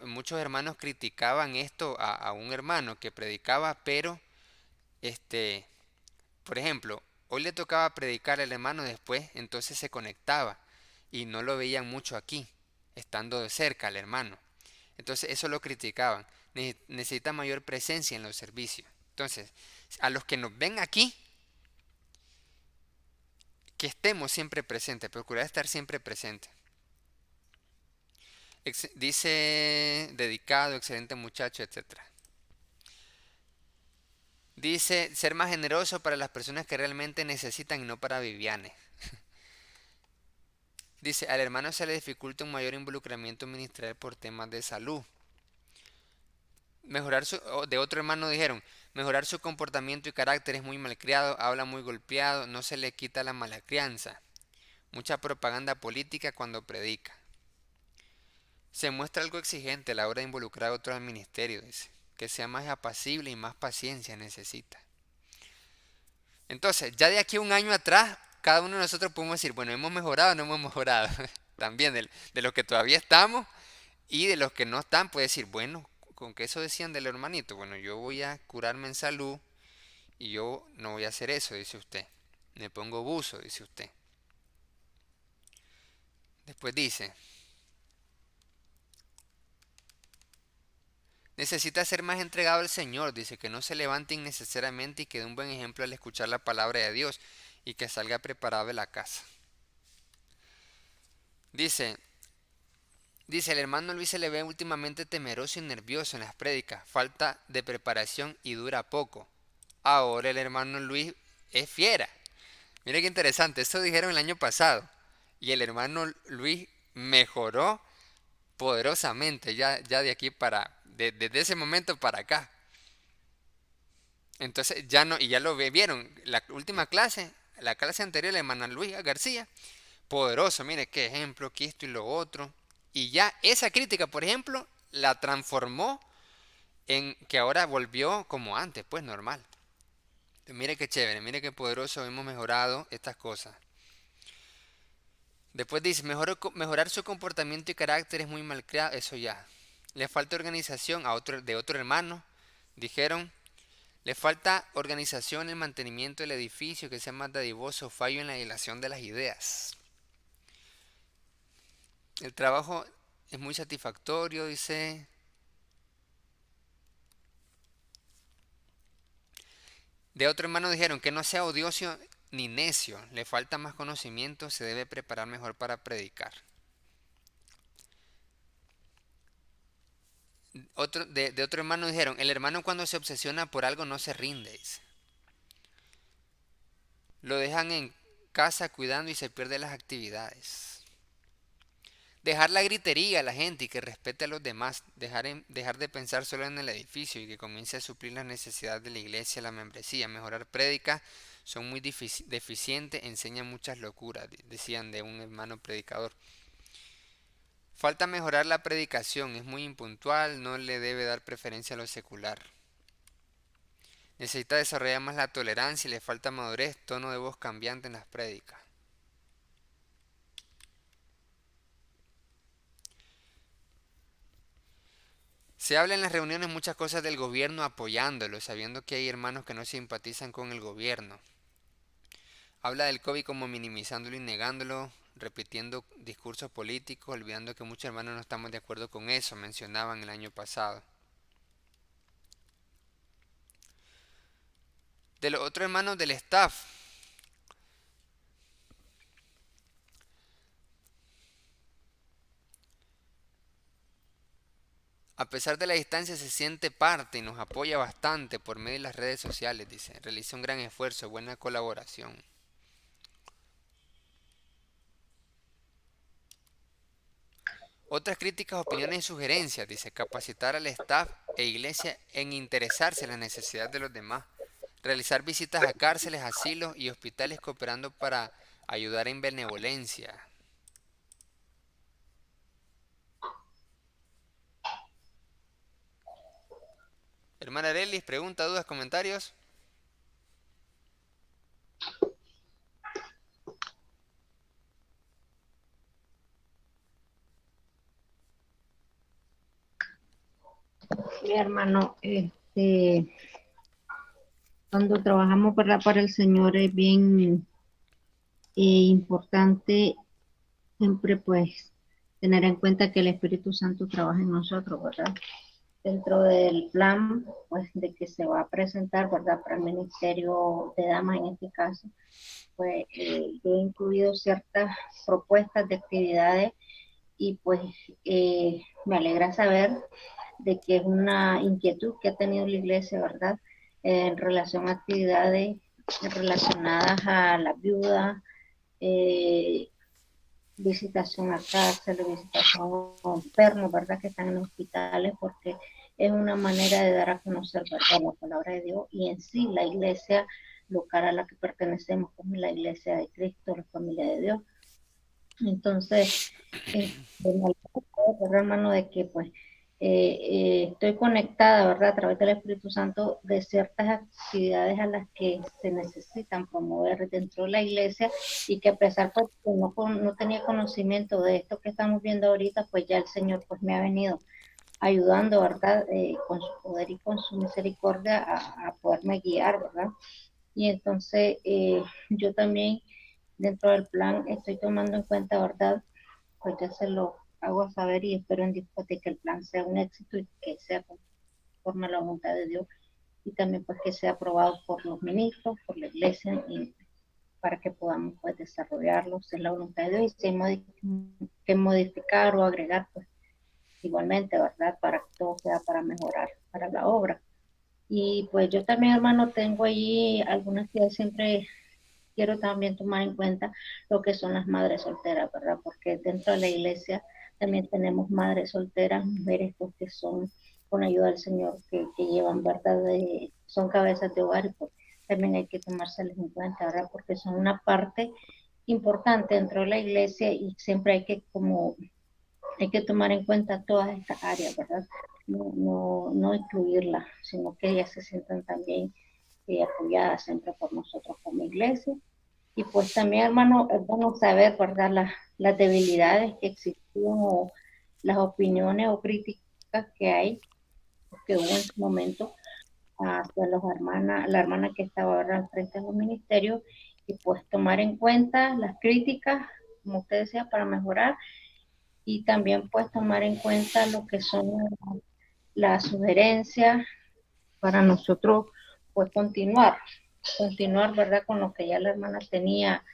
muchos hermanos criticaban esto a un hermano que predicaba, pero, este, por ejemplo, hoy le tocaba predicar al hermano después, entonces se conectaba y no lo veían mucho aquí, estando de cerca al hermano. Entonces eso lo criticaban. Necesita mayor presencia en los servicios. Entonces, a los que nos ven aquí, que estemos siempre presentes, procurar estar siempre presentes. Dice dedicado, excelente muchacho, etcétera. Dice ser más generoso para las personas que realmente necesitan y no para Vivianes. Dice al hermano se le dificulta un mayor involucramiento ministerial por temas de salud. De otro hermano dijeron, mejorar su comportamiento y carácter, es muy malcriado, habla muy golpeado, no se le quita la mala crianza. Mucha propaganda política cuando predica. Se muestra algo exigente a la hora de involucrar a otros al ministerio, dice. Que sea más apacible y más paciencia necesita. Entonces, ya de aquí a un año atrás, cada uno de nosotros podemos decir, bueno, ¿hemos mejorado o no hemos mejorado? También de los que todavía estamos y de los que no están, puede decir, bueno, ¿con qué eso decían del hermanito? Bueno, yo voy a curarme en salud y yo no voy a hacer eso, dice usted. Me pongo buzo, dice usted. Después dice, necesita ser más entregado al Señor, dice que no se levante innecesariamente y que dé un buen ejemplo al escuchar la palabra de Dios y que salga preparado de la casa. Dice, el hermano Luis se le ve últimamente temeroso y nervioso en las prédicas, falta de preparación y dura poco. Ahora el hermano Luis es fiera. Mira qué interesante, esto dijeron el año pasado y el hermano Luis mejoró poderosamente ya de aquí desde ese momento para acá. Entonces ya no, y ya lo vieron, la última clase, la clase anterior, la hermana Luisa García, poderoso, mire qué ejemplo, que esto y lo otro. Y ya esa crítica, por ejemplo, la transformó en que ahora volvió como antes, pues normal. Entonces, mire qué chévere, mire qué poderoso hemos mejorado estas cosas. Después dice, mejorar su comportamiento y carácter es muy malcriado, eso ya. Le falta organización de otro hermano, dijeron. Le falta organización en el mantenimiento del edificio, que sea más dadivoso, fallo en la dilación de las ideas. El trabajo es muy satisfactorio, dice. De otro hermano dijeron que no sea odioso ni necio, le falta más conocimiento, se debe preparar mejor para predicar. De otro hermano dijeron, el hermano cuando se obsesiona por algo no se rinde, dice. Lo dejan en casa cuidando y se pierde las actividades. Dejar la gritería a la gente y que respete a los demás, dejar de pensar solo en el edificio y que comience a suplir las necesidades de la iglesia, la membresía, mejorar prédica, son muy deficientes, enseñan muchas locuras, decían de un hermano predicador. Falta mejorar la predicación, es muy impuntual, no le debe dar preferencia a lo secular. Necesita desarrollar más la tolerancia y le falta madurez, tono de voz cambiante en las prédicas. Se habla en las reuniones muchas cosas del gobierno apoyándolo, sabiendo que hay hermanos que no simpatizan con el gobierno. Habla del COVID como minimizándolo y negándolo, repitiendo discursos políticos, olvidando que muchos hermanos no estamos de acuerdo con eso, mencionaban el año pasado. De los otros hermanos del staff. A pesar de la distancia se siente parte y nos apoya bastante por medio de las redes sociales, dice. Realiza un gran esfuerzo, buena colaboración. Otras críticas, opiniones y sugerencias, dice. Capacitar al staff e iglesia en interesarse en las necesidades de los demás. Realizar visitas a cárceles, asilos y hospitales cooperando para ayudar en benevolencia. Hermana Arelis, pregunta, dudas, comentarios. Mi hermano, cuando trabajamos para el Señor es bien importante siempre pues tener en cuenta que el Espíritu Santo trabaja en nosotros, ¿verdad? Dentro del plan, pues, de que se va a presentar, ¿verdad? Para el Ministerio de Damas en este caso, pues, yo he incluido ciertas propuestas de actividades y pues me alegra saber de que es una inquietud que ha tenido la iglesia, ¿verdad? En relación a actividades relacionadas a la viuda, eh, visitación a cárceles, visitación a enfermos, ¿verdad? Que están en hospitales, porque es una manera de dar a conocer, ¿verdad? La palabra de Dios y en sí la iglesia local a la que pertenecemos, como la iglesia de Cristo, la familia de Dios. Entonces, hermano, de que pues estoy conectada, ¿verdad? A través del Espíritu Santo de ciertas actividades a las que se necesitan promover dentro de la iglesia y que a pesar pues que no tenía conocimiento de esto que estamos viendo ahorita, pues ya el Señor pues me ha venido ayudando, ¿verdad? Con su poder y con su misericordia a poderme guiar, ¿verdad? Y entonces yo también dentro del plan estoy tomando en cuenta, ¿verdad? Pues ya se lo hago saber y espero en Dios pues, de que el plan sea un éxito y que sea conforme a la voluntad de Dios y también pues que sea aprobado por los ministros, por la iglesia y para que podamos pues desarrollarlo, es la voluntad de Dios y si hay que modificar o agregar pues igualmente, ¿verdad? Para que todo sea para mejorar para la obra. Y pues yo también, hermano, tengo allí algunas que siempre quiero también tomar en cuenta lo que son las madres solteras, ¿verdad? Porque dentro de la iglesia también tenemos madres solteras, mujeres pues, que son, con ayuda del Señor, que llevan, ¿verdad? Son cabezas de hogar y pues también hay que tomárselas en cuenta, ¿verdad? Porque son una parte importante dentro de la iglesia y siempre hay que tomar en cuenta todas estas áreas, ¿verdad? No excluirlas, sino que ellas se sientan también apoyadas siempre por nosotros como iglesia. Y pues también, hermano, es bueno saber, ¿verdad? Las debilidades que existían o las opiniones o críticas que hay, que hubo en su momento hacia la hermana que estaba ahora al frente de los ministerios, y pues tomar en cuenta las críticas, como usted decía, para mejorar, y también pues tomar en cuenta lo que son las sugerencias para nosotros pues continuar, ¿verdad? Con lo que ya la hermana tenía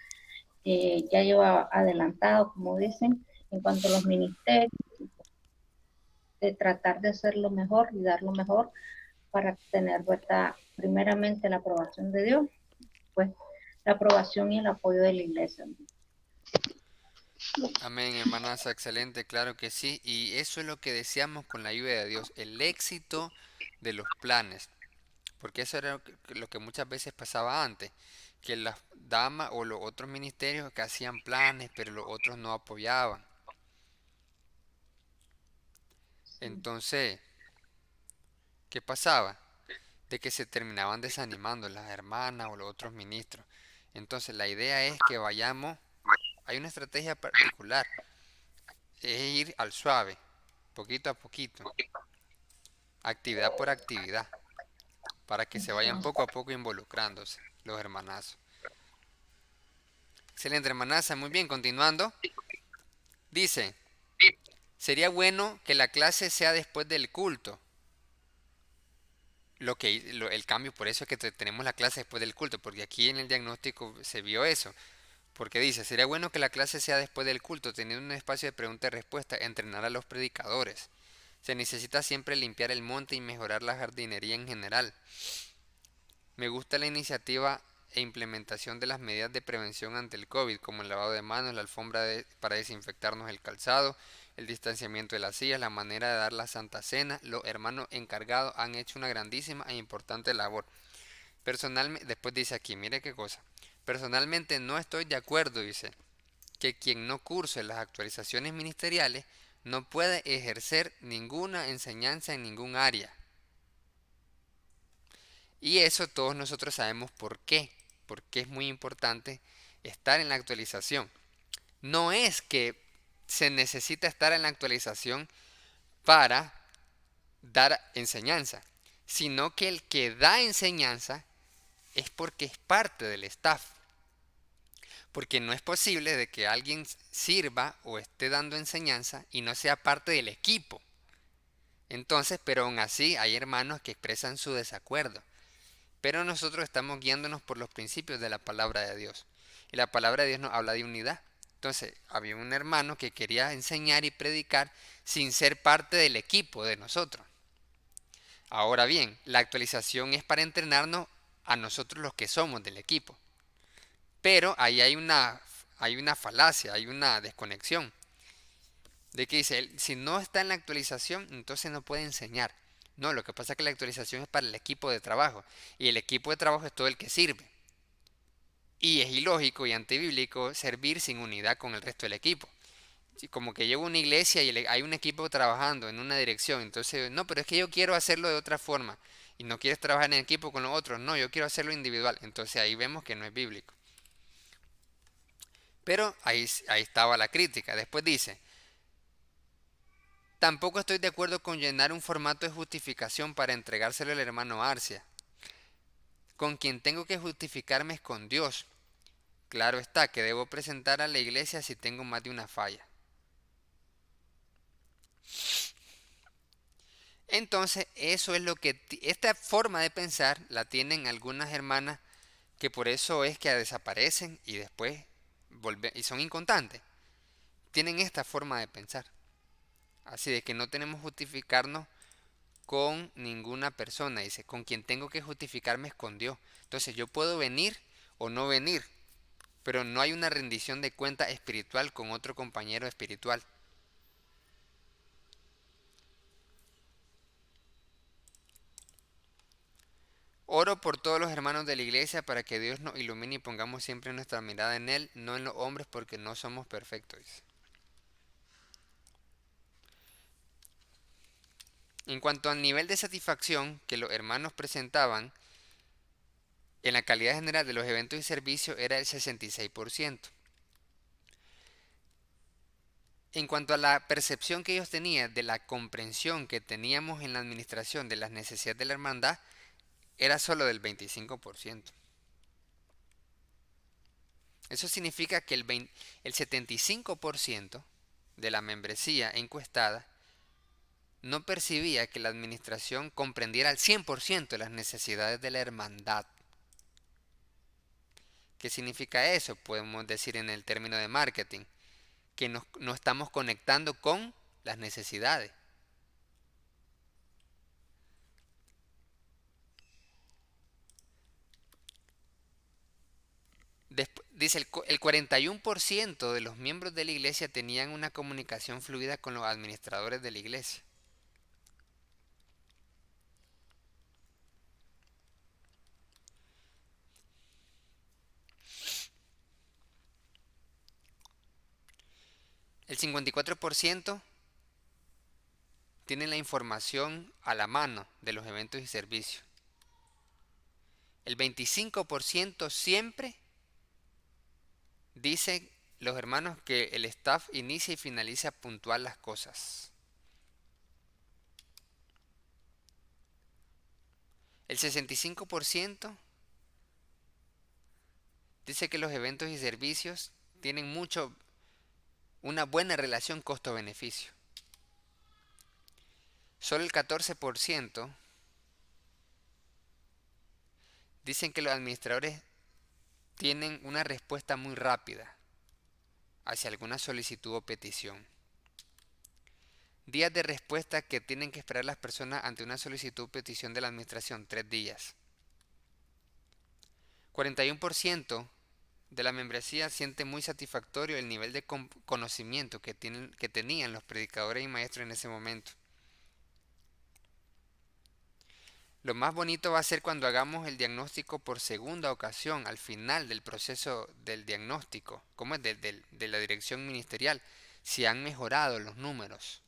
ya lleva adelantado, como dicen, en cuanto a los ministerios, de tratar de hacer lo mejor y dar lo mejor para tener, ¿verdad? Primeramente la aprobación de Dios, pues la aprobación y el apoyo de la iglesia. Amén, hermanaza, excelente, claro que sí. Y eso es lo que deseamos con la ayuda de Dios, el éxito de los planes. Porque eso era lo que muchas veces pasaba antes, que las damas o los otros ministerios que hacían planes, pero los otros no apoyaban. Sí, Entonces, ¿qué pasaba? De que se terminaban desanimando las hermanas o los otros ministros. Entonces, la idea es que vayamos, hay una estrategia particular, es ir al suave, poquito a poquito, actividad por actividad, para que se vayan poco a poco involucrándose los hermanazos. Excelente, hermanaza, muy bien, continuando. Dice, sería bueno que la clase sea después del culto. el cambio, por eso es que tenemos la clase después del culto, porque aquí en el diagnóstico se vio eso. Porque dice, sería bueno que la clase sea después del culto, teniendo un espacio de pregunta y respuesta, entrenar a los predicadores. Se necesita siempre limpiar el monte y mejorar la jardinería en general. Me gusta la iniciativa e implementación de las medidas de prevención ante el COVID, como el lavado de manos, la alfombra para desinfectarnos el calzado, el distanciamiento de las sillas, la manera de dar la Santa Cena. Los hermanos encargados han hecho una grandísima e importante labor. Personalmente, después dice aquí, mire qué cosa. Personalmente no estoy de acuerdo, dice, que quien no curse las actualizaciones ministeriales no puede ejercer ninguna enseñanza en ningún área. Y eso todos nosotros sabemos por qué. Porque es muy importante estar en la actualización. No es que se necesita estar en la actualización para dar enseñanza, sino que el que da enseñanza es porque es parte del staff. Porque no es posible de que alguien sirva o esté dando enseñanza y no sea parte del equipo. Entonces, pero aún así hay hermanos que expresan su desacuerdo. Pero nosotros estamos guiándonos por los principios de la palabra de Dios. Y la palabra de Dios nos habla de unidad. Entonces, había un hermano que quería enseñar y predicar sin ser parte del equipo de nosotros. Ahora bien, la actualización es para entrenarnos a nosotros los que somos del equipo. Pero ahí hay una falacia, hay una desconexión. De que dice, si no está en la actualización, entonces no puede enseñar. No, lo que pasa es que la actualización es para el equipo de trabajo. Y el equipo de trabajo es todo el que sirve. Y es ilógico y antibíblico servir sin unidad con el resto del equipo. Como que llevo una iglesia y hay un equipo trabajando en una dirección. Entonces, no, pero es que yo quiero hacerlo de otra forma. Y no quieres trabajar en equipo con los otros. No, yo quiero hacerlo individual. Entonces ahí vemos que no es bíblico. Pero ahí estaba la crítica. Después dice, tampoco estoy de acuerdo con llenar un formato de justificación para entregárselo al hermano Arcia. Con quien tengo que justificarme es con Dios. Claro está que debo presentar a la iglesia si tengo más de una falla. Entonces, eso es lo que esta forma de pensar la tienen algunas hermanas que por eso es que desaparecen y después volver y son inconstantes. Tienen esta forma de pensar. Así de que no tenemos que justificarnos con ninguna persona. Dice, con quien tengo que justificarme es con Dios. Entonces, yo puedo venir o no venir, pero no hay una rendición de cuenta espiritual con otro compañero espiritual. Oro por todos los hermanos de la iglesia para que Dios nos ilumine y pongamos siempre nuestra mirada en Él, no en los hombres porque no somos perfectos. En cuanto al nivel de satisfacción que los hermanos presentaban en la calidad general de los eventos y servicios era el 66%. En cuanto a la percepción que ellos tenían de la comprensión que teníamos en la administración de las necesidades de la hermandad, era solo del 25%. Eso significa que el 75% de la membresía encuestada no percibía que la administración comprendiera al 100% las necesidades de la hermandad. ¿Qué significa eso? Podemos decir en el término de marketing, que no estamos conectando con las necesidades. Dice el 41% de los miembros de la iglesia tenían una comunicación fluida con los administradores de la iglesia. El 54% tienen la información a la mano de los eventos y servicios. El 25% siempre dice los hermanos que el staff inicia y finaliza puntual las cosas. El 65% dice que los eventos y servicios tienen una buena relación costo-beneficio. Solo el 14% dicen que los administradores tienen una respuesta muy rápida hacia alguna solicitud o petición. Días de respuesta que tienen que esperar las personas ante una solicitud o petición de la administración, 3 días. 41% de la membresía siente muy satisfactorio el nivel de conocimiento que tenían los predicadores y maestros en ese momento. Lo más bonito va a ser cuando hagamos el diagnóstico por segunda ocasión, al final del proceso del diagnóstico, como es de la dirección ministerial, si han mejorado los números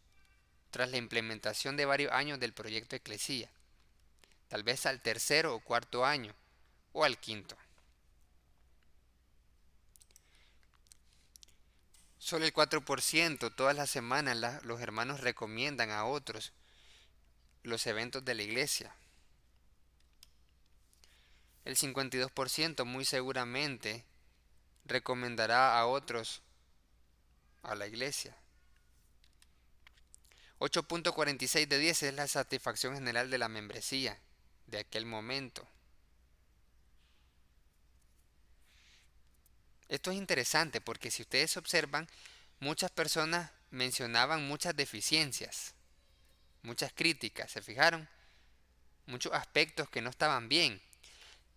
tras la implementación de varios años del proyecto Eclesia, tal vez al tercero o cuarto año, o al quinto. Solo el 4% todas las semanas los hermanos recomiendan a otros los eventos de la iglesia. El 52% muy seguramente recomendará a otros a la iglesia. 8.46 de 10 es la satisfacción general de la membresía de aquel momento. Esto es interesante porque si ustedes observan, muchas personas mencionaban muchas deficiencias, muchas críticas, ¿se fijaron? Muchos aspectos que no estaban bien.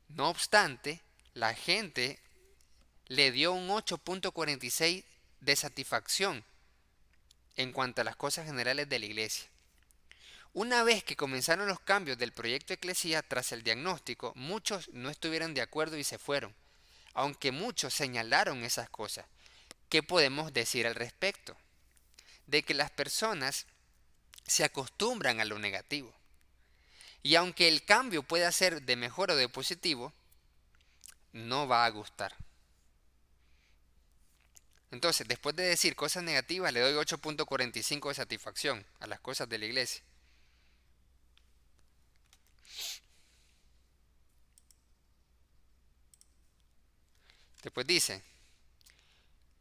No obstante, la gente le dio un 8.46 de satisfacción en cuanto a las cosas generales de la iglesia. Una vez que comenzaron los cambios del proyecto Eclesia tras el diagnóstico, muchos no estuvieron de acuerdo y se fueron, aunque muchos señalaron esas cosas. ¿Qué podemos decir al respecto? De que las personas se acostumbran a lo negativo. Y aunque el cambio pueda ser de mejor o de positivo, no va a gustar. Entonces, después de decir cosas negativas, le doy 8.45 de satisfacción a las cosas de la iglesia. Después dice,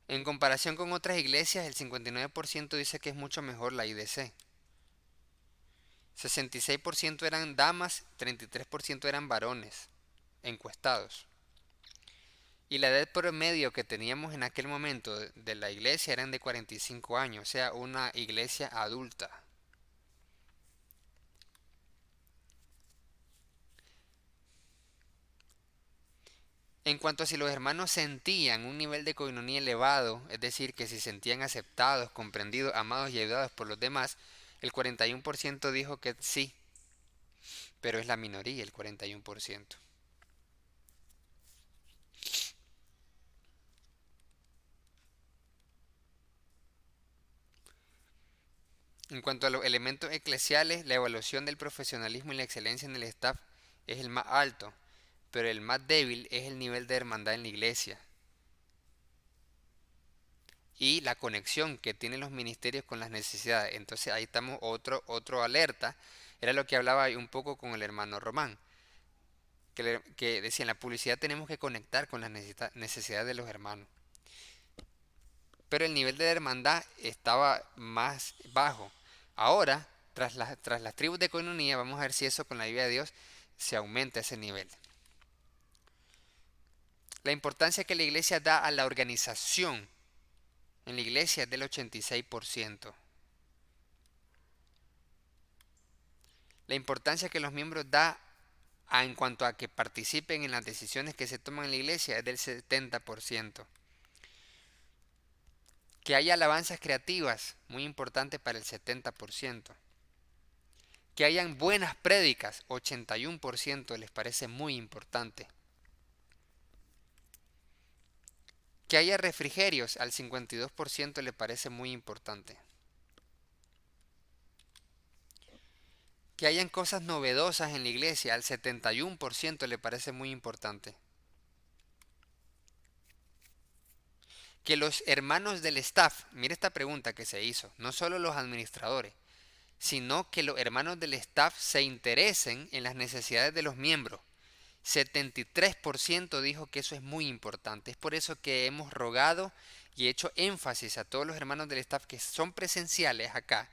en comparación con otras iglesias, el 59% dice que es mucho mejor la IDC. 66% eran damas, 33% eran varones encuestados. Y la edad promedio que teníamos en aquel momento de la iglesia eran de 45 años, o sea, una iglesia adulta. En cuanto a si los hermanos sentían un nivel de coinonía elevado, es decir, que si sentían aceptados, comprendidos, amados y ayudados por los demás, el 41% dijo que sí, pero es la minoría, el 41%. En cuanto a los elementos eclesiales, la evaluación del profesionalismo y la excelencia en el staff es el más alto, pero el más débil es el nivel de hermandad en la iglesia y la conexión que tienen los ministerios con las necesidades. Entonces ahí estamos otro alerta. Era lo que hablaba un poco con el hermano Román, que decía, en la publicidad tenemos que conectar con las necesidades de los hermanos. Pero el nivel de hermandad estaba más bajo. Ahora, tras las tribus de coinonía, vamos a ver si eso con la ayuda de Dios se aumenta ese nivel. La importancia que la iglesia da a la organización en la iglesia es del 86%. La importancia que los miembros da en cuanto a que participen en las decisiones que se toman en la iglesia es del 70%. Que haya alabanzas creativas, muy importante para el 70%. Que hayan buenas prédicas, 81% les parece muy importante. Que haya refrigerios, al 52% le parece muy importante. Que hayan cosas novedosas en la iglesia, al 71% le parece muy importante. Que los hermanos del staff, mire esta pregunta que se hizo, no solo los administradores, sino que los hermanos del staff se interesen en las necesidades de los miembros. 73% dijo que eso es muy importante. Es por eso que hemos rogado y hecho énfasis a todos los hermanos del staff que son presenciales acá,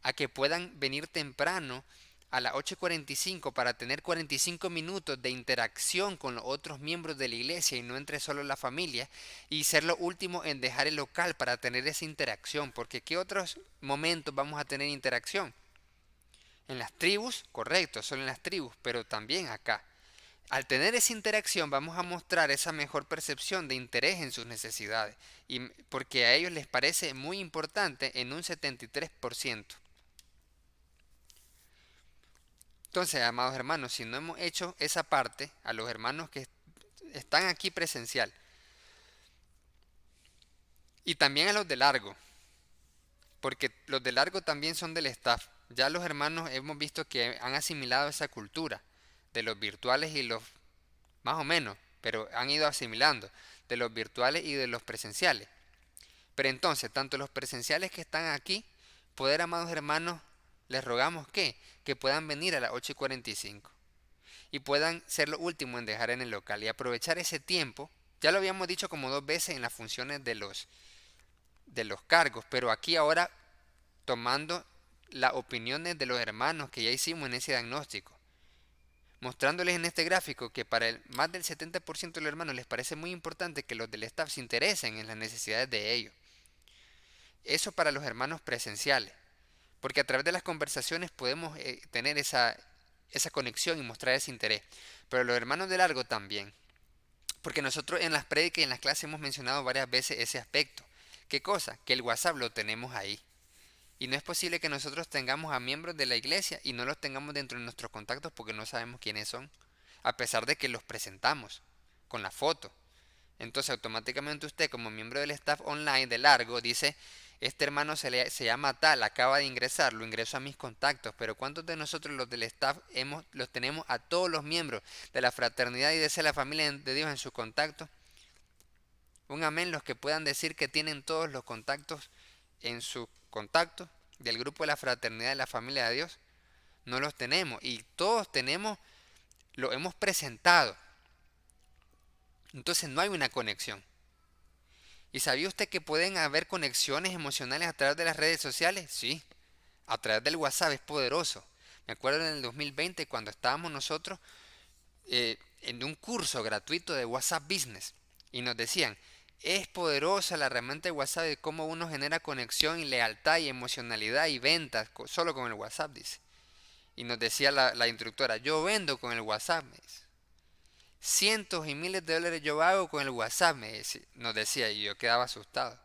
a que puedan venir temprano a las 8:45 para tener 45 minutos de interacción con los otros miembros de la iglesia y no entre solo la familia, y ser lo último en dejar el local para tener esa interacción, porque ¿qué otros momentos vamos a tener interacción? En las tribus, correcto, solo en las tribus, pero también acá. Al tener esa interacción vamos a mostrar esa mejor percepción de interés en sus necesidades, y porque a ellos les parece muy importante en un 73%. Entonces, amados hermanos, si no hemos hecho esa parte, a los hermanos que están aquí presencial, y también a los de largo, porque los de largo también son del staff. Ya los hermanos hemos visto que han asimilado esa cultura de los virtuales y los, más o menos, pero han ido asimilando de los virtuales y de los presenciales. Pero entonces, tanto los presenciales que están aquí, poder, amados hermanos, les rogamos que puedan venir a las 8:45 y puedan ser lo último en dejar en el local y aprovechar ese tiempo. Ya lo habíamos dicho como 2 veces en las funciones de los cargos, pero aquí ahora tomando las opiniones de los hermanos que ya hicimos en ese diagnóstico, mostrándoles en este gráfico que para más del 70% de los hermanos les parece muy importante que los del staff se interesen en las necesidades de ellos. Eso para los hermanos presenciales, porque a través de las conversaciones podemos tener esa conexión y mostrar ese interés. Pero los hermanos de largo también, porque nosotros en las prédicas y en las clases hemos mencionado varias veces ese aspecto. ¿Qué cosa? Que el WhatsApp lo tenemos ahí. Y no es posible que nosotros tengamos a miembros de la iglesia y no los tengamos dentro de nuestros contactos porque no sabemos quiénes son, a pesar de que los presentamos con la foto. Entonces automáticamente usted como miembro del staff online de largo dice, este hermano se llama tal, acaba de ingresar, lo ingreso a mis contactos, pero ¿cuántos de nosotros los del staff los tenemos a todos los miembros de la fraternidad y de ser la familia de Dios en su contacto? Un amén los que puedan decir que tienen todos los contactos en su contacto del grupo de la fraternidad de la familia de Dios. No los tenemos y todos tenemos, lo hemos presentado. Entonces no hay una conexión. ¿Y sabía usted que pueden haber conexiones emocionales a través de las redes sociales? Sí, a través del WhatsApp es poderoso. Me acuerdo en el 2020 cuando estábamos nosotros en un curso gratuito de WhatsApp Business y nos decían, es poderosa la herramienta de WhatsApp de cómo uno genera conexión y lealtad y emocionalidad y ventas solo con el WhatsApp, dice. Y nos decía la instructora, yo vendo con el WhatsApp, me dice. Cientos y miles de dólares yo hago con el WhatsApp, nos decía, y yo quedaba asustado.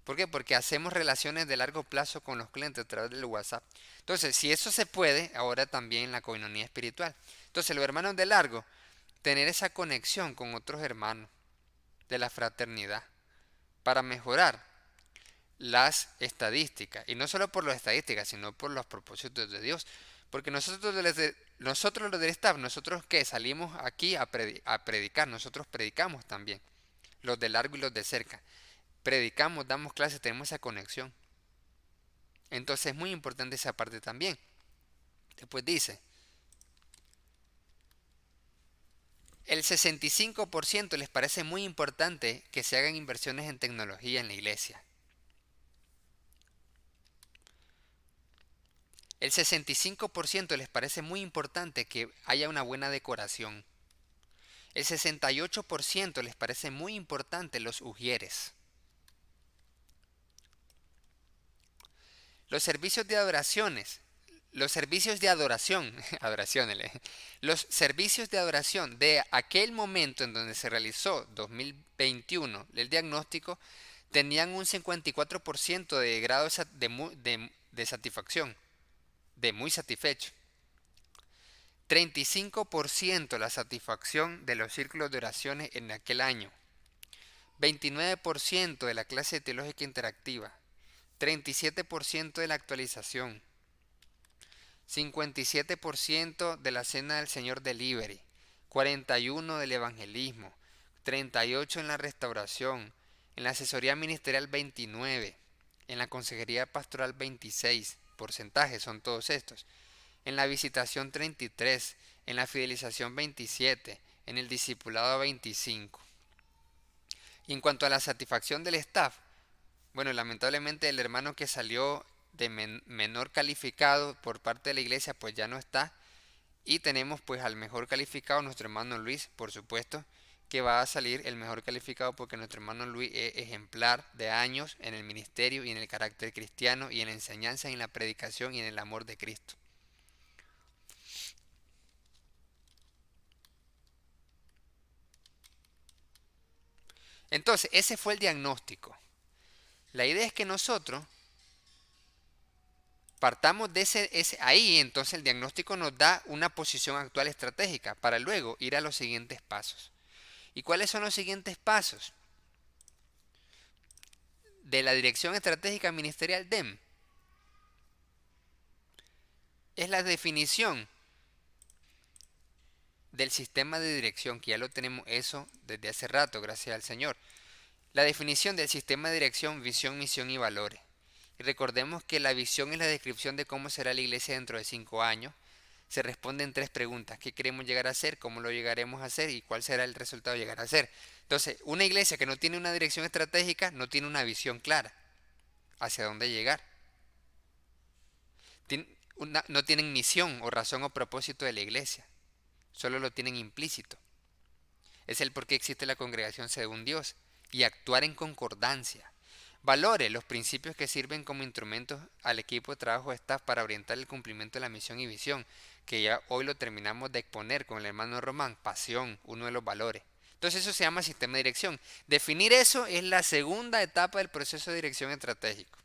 ¿Por qué? Porque hacemos relaciones de largo plazo con los clientes a través del WhatsApp. Entonces, si eso se puede, ahora también la coinonía espiritual. Entonces, los hermanos de largo, tener esa conexión con otros hermanos de la fraternidad para mejorar las estadísticas. Y no solo por las estadísticas, sino por los propósitos de Dios. Porque nosotros los del staff, nosotros que salimos aquí a predicar, nosotros predicamos también. Los de largo y los de cerca. Predicamos, damos clases, tenemos esa conexión. Entonces es muy importante esa parte también. Después dice, el 65% les parece muy importante que se hagan inversiones en tecnología en la iglesia. El 65% les parece muy importante que haya una buena decoración. El 68% les parece muy importante los ujieres. Los servicios de adoraciones, los servicios de adoración, los servicios de adoración de aquel momento en donde se realizó 2021 el diagnóstico tenían un 54% de grado de satisfacción, de muy satisfecho. 35% la satisfacción de los círculos de oraciones en aquel año. 29% de la clase teológica interactiva. 37% de la actualización. 57% de la cena del Señor Delivery. 41% del evangelismo. 38% en la restauración. En la asesoría ministerial 29%. En la consejería pastoral 26%. Porcentajes son todos estos. En la visitación 33%. En la fidelización 27%. En el discipulado 25%. Y en cuanto a la satisfacción del staff, bueno, lamentablemente el hermano que salió de menor calificado por parte de la iglesia pues ya no está. Y tenemos pues al mejor calificado, nuestro hermano Luis, por supuesto, que va a salir el mejor calificado porque nuestro hermano Luis es ejemplar de años en el ministerio y en el carácter cristiano y en la enseñanza y en la predicación y en el amor de Cristo. Entonces, ese fue el diagnóstico. La idea es que nosotros partamos de ahí, entonces el diagnóstico nos da una posición actual estratégica para luego ir a los siguientes pasos. ¿Y cuáles son los siguientes pasos de la Dirección Estratégica Ministerial DEM? Es la definición del sistema de dirección, que ya lo tenemos eso desde hace rato, gracias al Señor. La definición del sistema de dirección, visión, misión y valores. Y recordemos que la visión es la descripción de cómo será la iglesia dentro de 5 años. Se responden 3 preguntas: ¿qué queremos llegar a ser? ¿Cómo lo llegaremos a hacer? ¿Y cuál será el resultado de llegar a ser? Entonces, una iglesia que no tiene una dirección estratégica no tiene una visión clara hacia dónde llegar. No tienen misión o razón o propósito de la iglesia. Solo lo tienen implícito. Es el por qué existe la congregación según Dios y actuar en concordancia. Valore los principios que sirven como instrumentos al equipo de trabajo de staff para orientar el cumplimiento de la misión y visión, que ya hoy lo terminamos de exponer con el hermano Román. Pasión, uno de los valores. Entonces eso se llama sistema de dirección. Definir eso es la segunda etapa del proceso de dirección estratégico.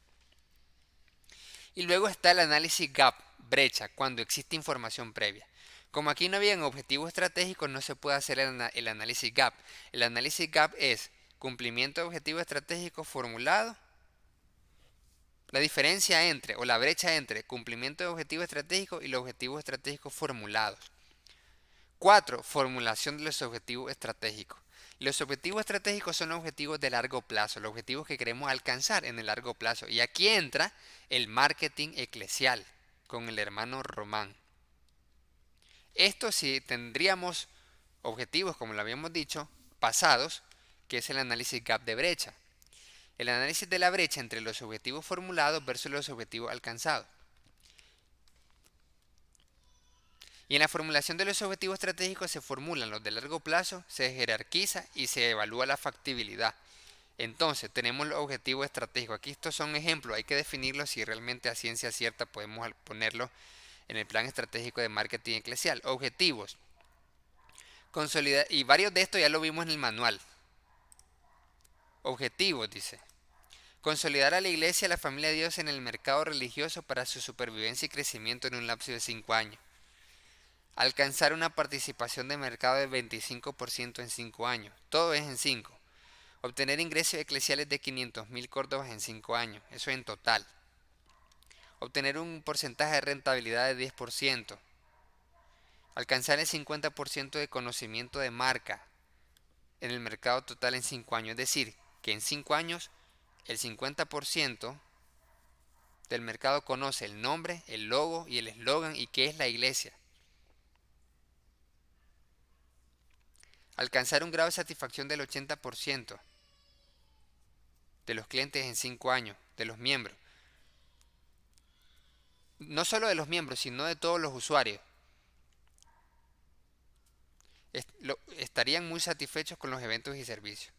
Y luego está el análisis gap, brecha, cuando existe información previa. Como aquí no habían objetivos estratégicos, no se puede hacer el análisis gap. El análisis gap es cumplimiento de objetivos estratégicos formulados. La diferencia entre, o la brecha entre, cumplimiento de objetivos estratégicos y los objetivos estratégicos formulados. 4. Formulación de los objetivos estratégicos. Los objetivos estratégicos son los objetivos de largo plazo, los objetivos que queremos alcanzar en el largo plazo. Y aquí entra el marketing eclesial con el hermano Román. Esto sí tendríamos objetivos, como lo habíamos dicho, pasados, que es el análisis gap de brecha. El análisis de la brecha entre los objetivos formulados versus los objetivos alcanzados. Y en la formulación de los objetivos estratégicos se formulan los de largo plazo, se jerarquiza y se evalúa la factibilidad. Entonces tenemos los objetivos estratégicos. Aquí estos son ejemplos, hay que definirlos si realmente a ciencia cierta podemos ponerlos en el plan estratégico de marketing eclesial. Objetivos. Consolidar, y varios de estos ya lo vimos en el manual. Objetivos, dice. Consolidar a la iglesia y a la familia de Dios en el mercado religioso para su supervivencia y crecimiento en un lapso de 5 años. Alcanzar una participación de mercado del 25% en 5 años. Todo es en 5. Obtener ingresos eclesiales de 500.000 córdobas en 5 años. Eso en total. Obtener un porcentaje de rentabilidad de 10%. Alcanzar el 50% de conocimiento de marca en el mercado total en 5 años. Es decir, que en 5 años el 50% del mercado conoce el nombre, el logo y el eslogan y qué es la iglesia. Alcanzar un grado de satisfacción del 80% de los clientes en 5 años, de los miembros. No solo de los miembros, sino de todos los usuarios. Estarían muy satisfechos con los eventos y servicios.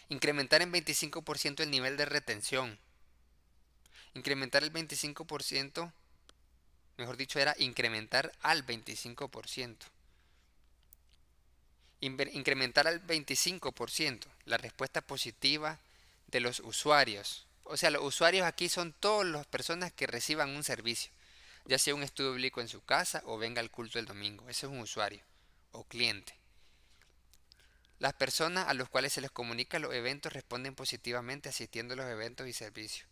Incrementar en 25% el nivel de retención. Incrementar el 25%, mejor dicho, era incrementar al 25%. Incrementar al 25% la respuesta positiva de los usuarios. O sea, los usuarios aquí son todas las personas que reciban un servicio, ya sea un estudio bíblico en su casa o venga al culto el domingo. Ese es un usuario o cliente. Las personas a las cuales se les comunica los eventos responden positivamente asistiendo a los eventos y servicios.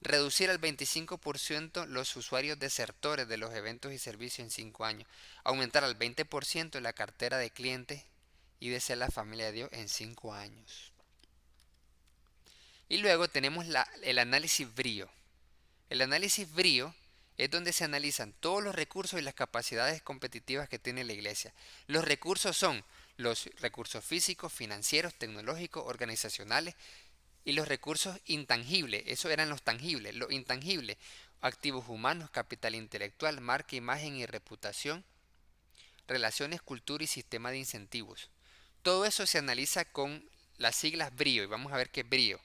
Reducir al 25% los usuarios desertores de los eventos y servicios en 5 años. Aumentar al 20% la cartera de clientes y de ser la familia de Dios en 5 años. Y luego tenemos el análisis brío. El análisis brío es donde se analizan todos los recursos y las capacidades competitivas que tiene la iglesia. Los recursos son los recursos físicos, financieros, tecnológicos, organizacionales, y los recursos intangibles, eso eran los tangibles, los intangibles, activos humanos, capital intelectual, marca, imagen y reputación, relaciones, cultura y sistema de incentivos. Todo eso se analiza con las siglas BRIO y vamos a ver qué es BRIO.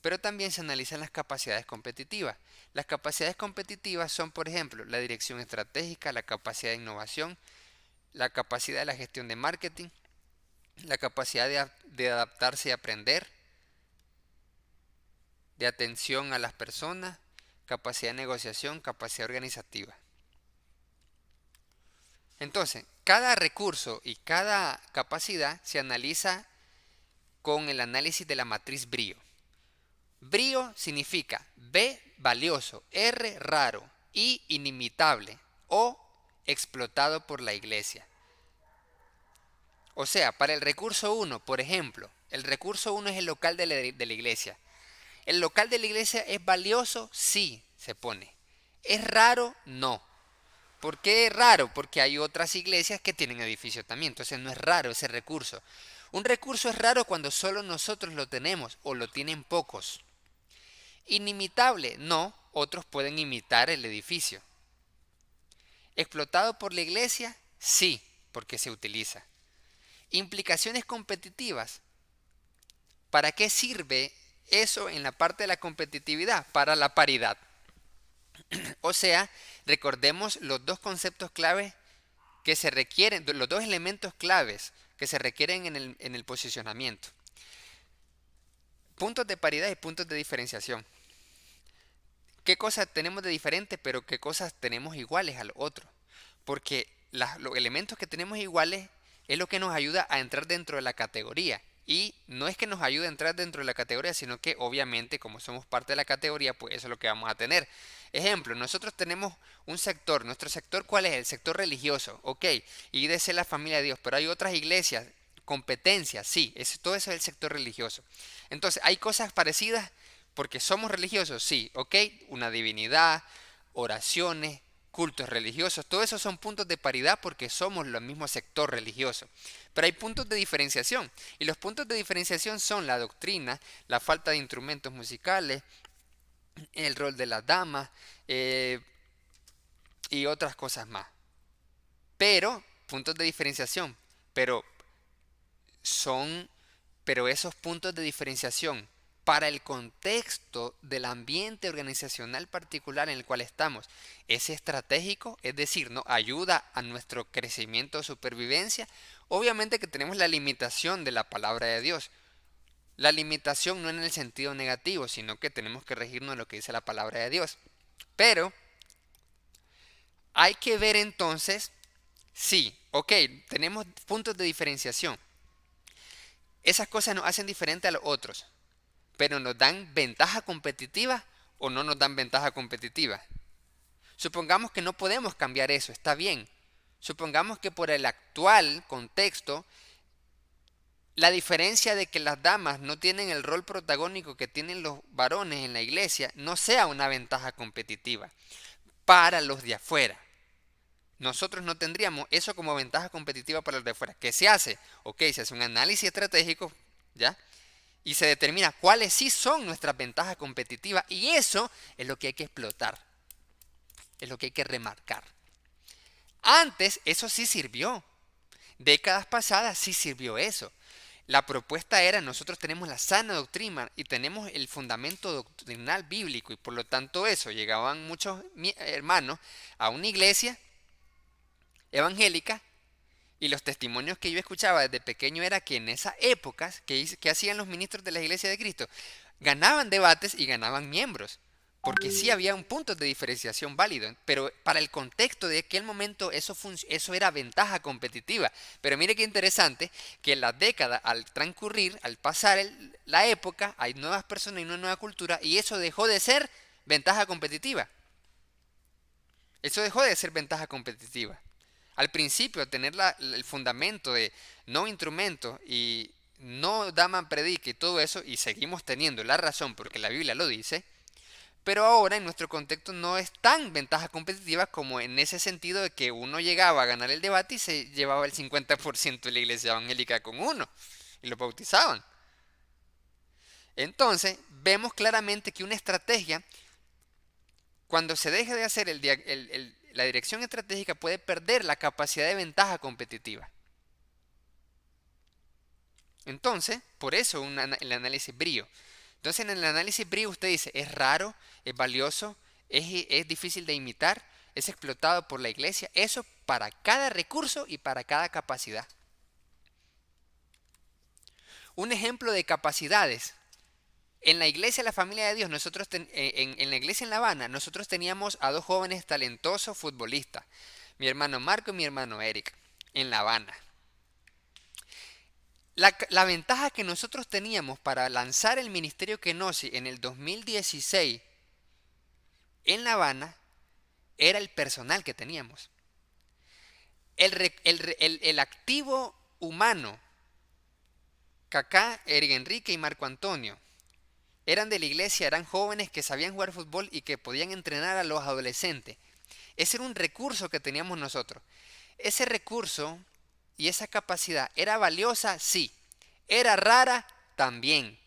Pero también se analizan las capacidades competitivas. Las capacidades competitivas son, por ejemplo, la dirección estratégica, la capacidad de innovación, la capacidad de la gestión de marketing, la capacidad de adaptarse y aprender, de atención a las personas, capacidad de negociación, capacidad organizativa. Entonces, cada recurso y cada capacidad se analiza con el análisis de la matriz BRIO. BRIO significa B, valioso, R, raro, I, inimitable, O, explotado por la iglesia. O sea, para el recurso 1, por ejemplo, el recurso 1 es el local de la iglesia. ¿El local de la iglesia es valioso? Sí, se pone. ¿Es raro? No. ¿Por qué es raro? Porque hay otras iglesias que tienen edificios también, entonces no es raro ese recurso. Un recurso es raro cuando solo nosotros lo tenemos o lo tienen pocos. Inimitable, no, otros pueden imitar el edificio. ¿Explotado por la iglesia? Sí, porque se utiliza. Implicaciones competitivas. ¿Para qué sirve eso en la parte de la competitividad? Para la paridad. O sea, recordemos los dos conceptos claves que se requieren, los dos elementos claves que se requieren en el posicionamiento. Puntos de paridad y puntos de diferenciación. ¿Qué cosas tenemos de diferente, pero qué cosas tenemos iguales al otro? Porque los elementos que tenemos iguales es lo que nos ayuda a entrar dentro de la categoría. Y no es que nos ayude a entrar dentro de la categoría, sino que obviamente como somos parte de la categoría, pues eso es lo que vamos a tener. Ejemplo, nosotros tenemos un sector. ¿Nuestro sector cuál es? El sector religioso. Ok, y de ser la familia de Dios. Pero hay otras iglesias, competencias, sí, todo eso es el sector religioso. Entonces, ¿hay cosas parecidas? Porque somos religiosos, sí, ok, una divinidad, oraciones, cultos religiosos, todo eso son puntos de paridad porque somos el mismo sector religioso. Pero hay puntos de diferenciación y los puntos de diferenciación son la doctrina, la falta de instrumentos musicales, el rol de las damas y otras cosas más. Pero, puntos de diferenciación, pero son, pero esos puntos de diferenciación para el contexto del ambiente organizacional particular en el cual estamos es estratégico, es decir, ¿no? Ayuda a nuestro crecimiento o supervivencia. Obviamente que tenemos la limitación de la palabra de Dios. La limitación no en el sentido negativo, sino que tenemos que regirnos de lo que dice la palabra de Dios. Pero hay que ver entonces, sí, ok, tenemos puntos de diferenciación. Esas cosas nos hacen diferente a los otros, pero nos dan ventaja competitiva o no nos dan ventaja competitiva. Supongamos que no podemos cambiar eso, está bien. Supongamos que por el actual contexto, la diferencia de que las damas no tienen el rol protagónico que tienen los varones en la iglesia no sea una ventaja competitiva para los de afuera. Nosotros no tendríamos eso como ventaja competitiva para los de afuera. ¿Qué se hace? Ok, se hace un análisis estratégico, ¿ya? Y se determina cuáles sí son nuestras ventajas competitivas y eso es lo que hay que explotar, es lo que hay que remarcar. Antes eso sí sirvió, décadas pasadas sí sirvió eso. La propuesta era, nosotros tenemos la sana doctrina y tenemos el fundamento doctrinal bíblico y por lo tanto eso, llegaban muchos hermanos a una iglesia evangélica. Y los testimonios que yo escuchaba desde pequeño era que en esas épocas, que hacían los ministros de la Iglesia de Cristo? Ganaban debates y ganaban miembros, porque sí había un punto de diferenciación válido, pero para el contexto de aquel momento eso era ventaja competitiva. Pero mire qué interesante que en las décadas, al transcurrir, al pasar la época, hay nuevas personas y una nueva cultura y eso dejó de ser ventaja competitiva. Eso dejó de ser ventaja competitiva. Al principio, tener el fundamento de no instrumento y no daman predique y todo eso, y seguimos teniendo la razón porque la Biblia lo dice, pero ahora en nuestro contexto no es tan ventaja competitiva como en ese sentido de que uno llegaba a ganar el debate y se llevaba el 50% de la iglesia evangélica con uno y lo bautizaban. Entonces, vemos claramente que una estrategia, cuando se deje de hacer la dirección estratégica, puede perder la capacidad de ventaja competitiva. Entonces, por eso el análisis brío. Entonces, en el análisis brío usted dice, es raro, es valioso, es difícil de imitar, es explotado por la iglesia. Eso para cada recurso y para cada capacidad. Un ejemplo de capacidades. En la iglesia La Familia de Dios, en la iglesia en La Habana, nosotros teníamos a dos jóvenes talentosos futbolistas, mi hermano Marco y mi hermano Eric, en La Habana. La ventaja que nosotros teníamos para lanzar el Ministerio Kenosi en el 2016 en La Habana era el personal que teníamos. El activo humano, Kaká, Eric Enrique y Marco Antonio, eran de la iglesia, eran jóvenes que sabían jugar fútbol y que podían entrenar a los adolescentes. Ese era un recurso que teníamos nosotros. Ese recurso y esa capacidad era valiosa, sí. Era rara, también.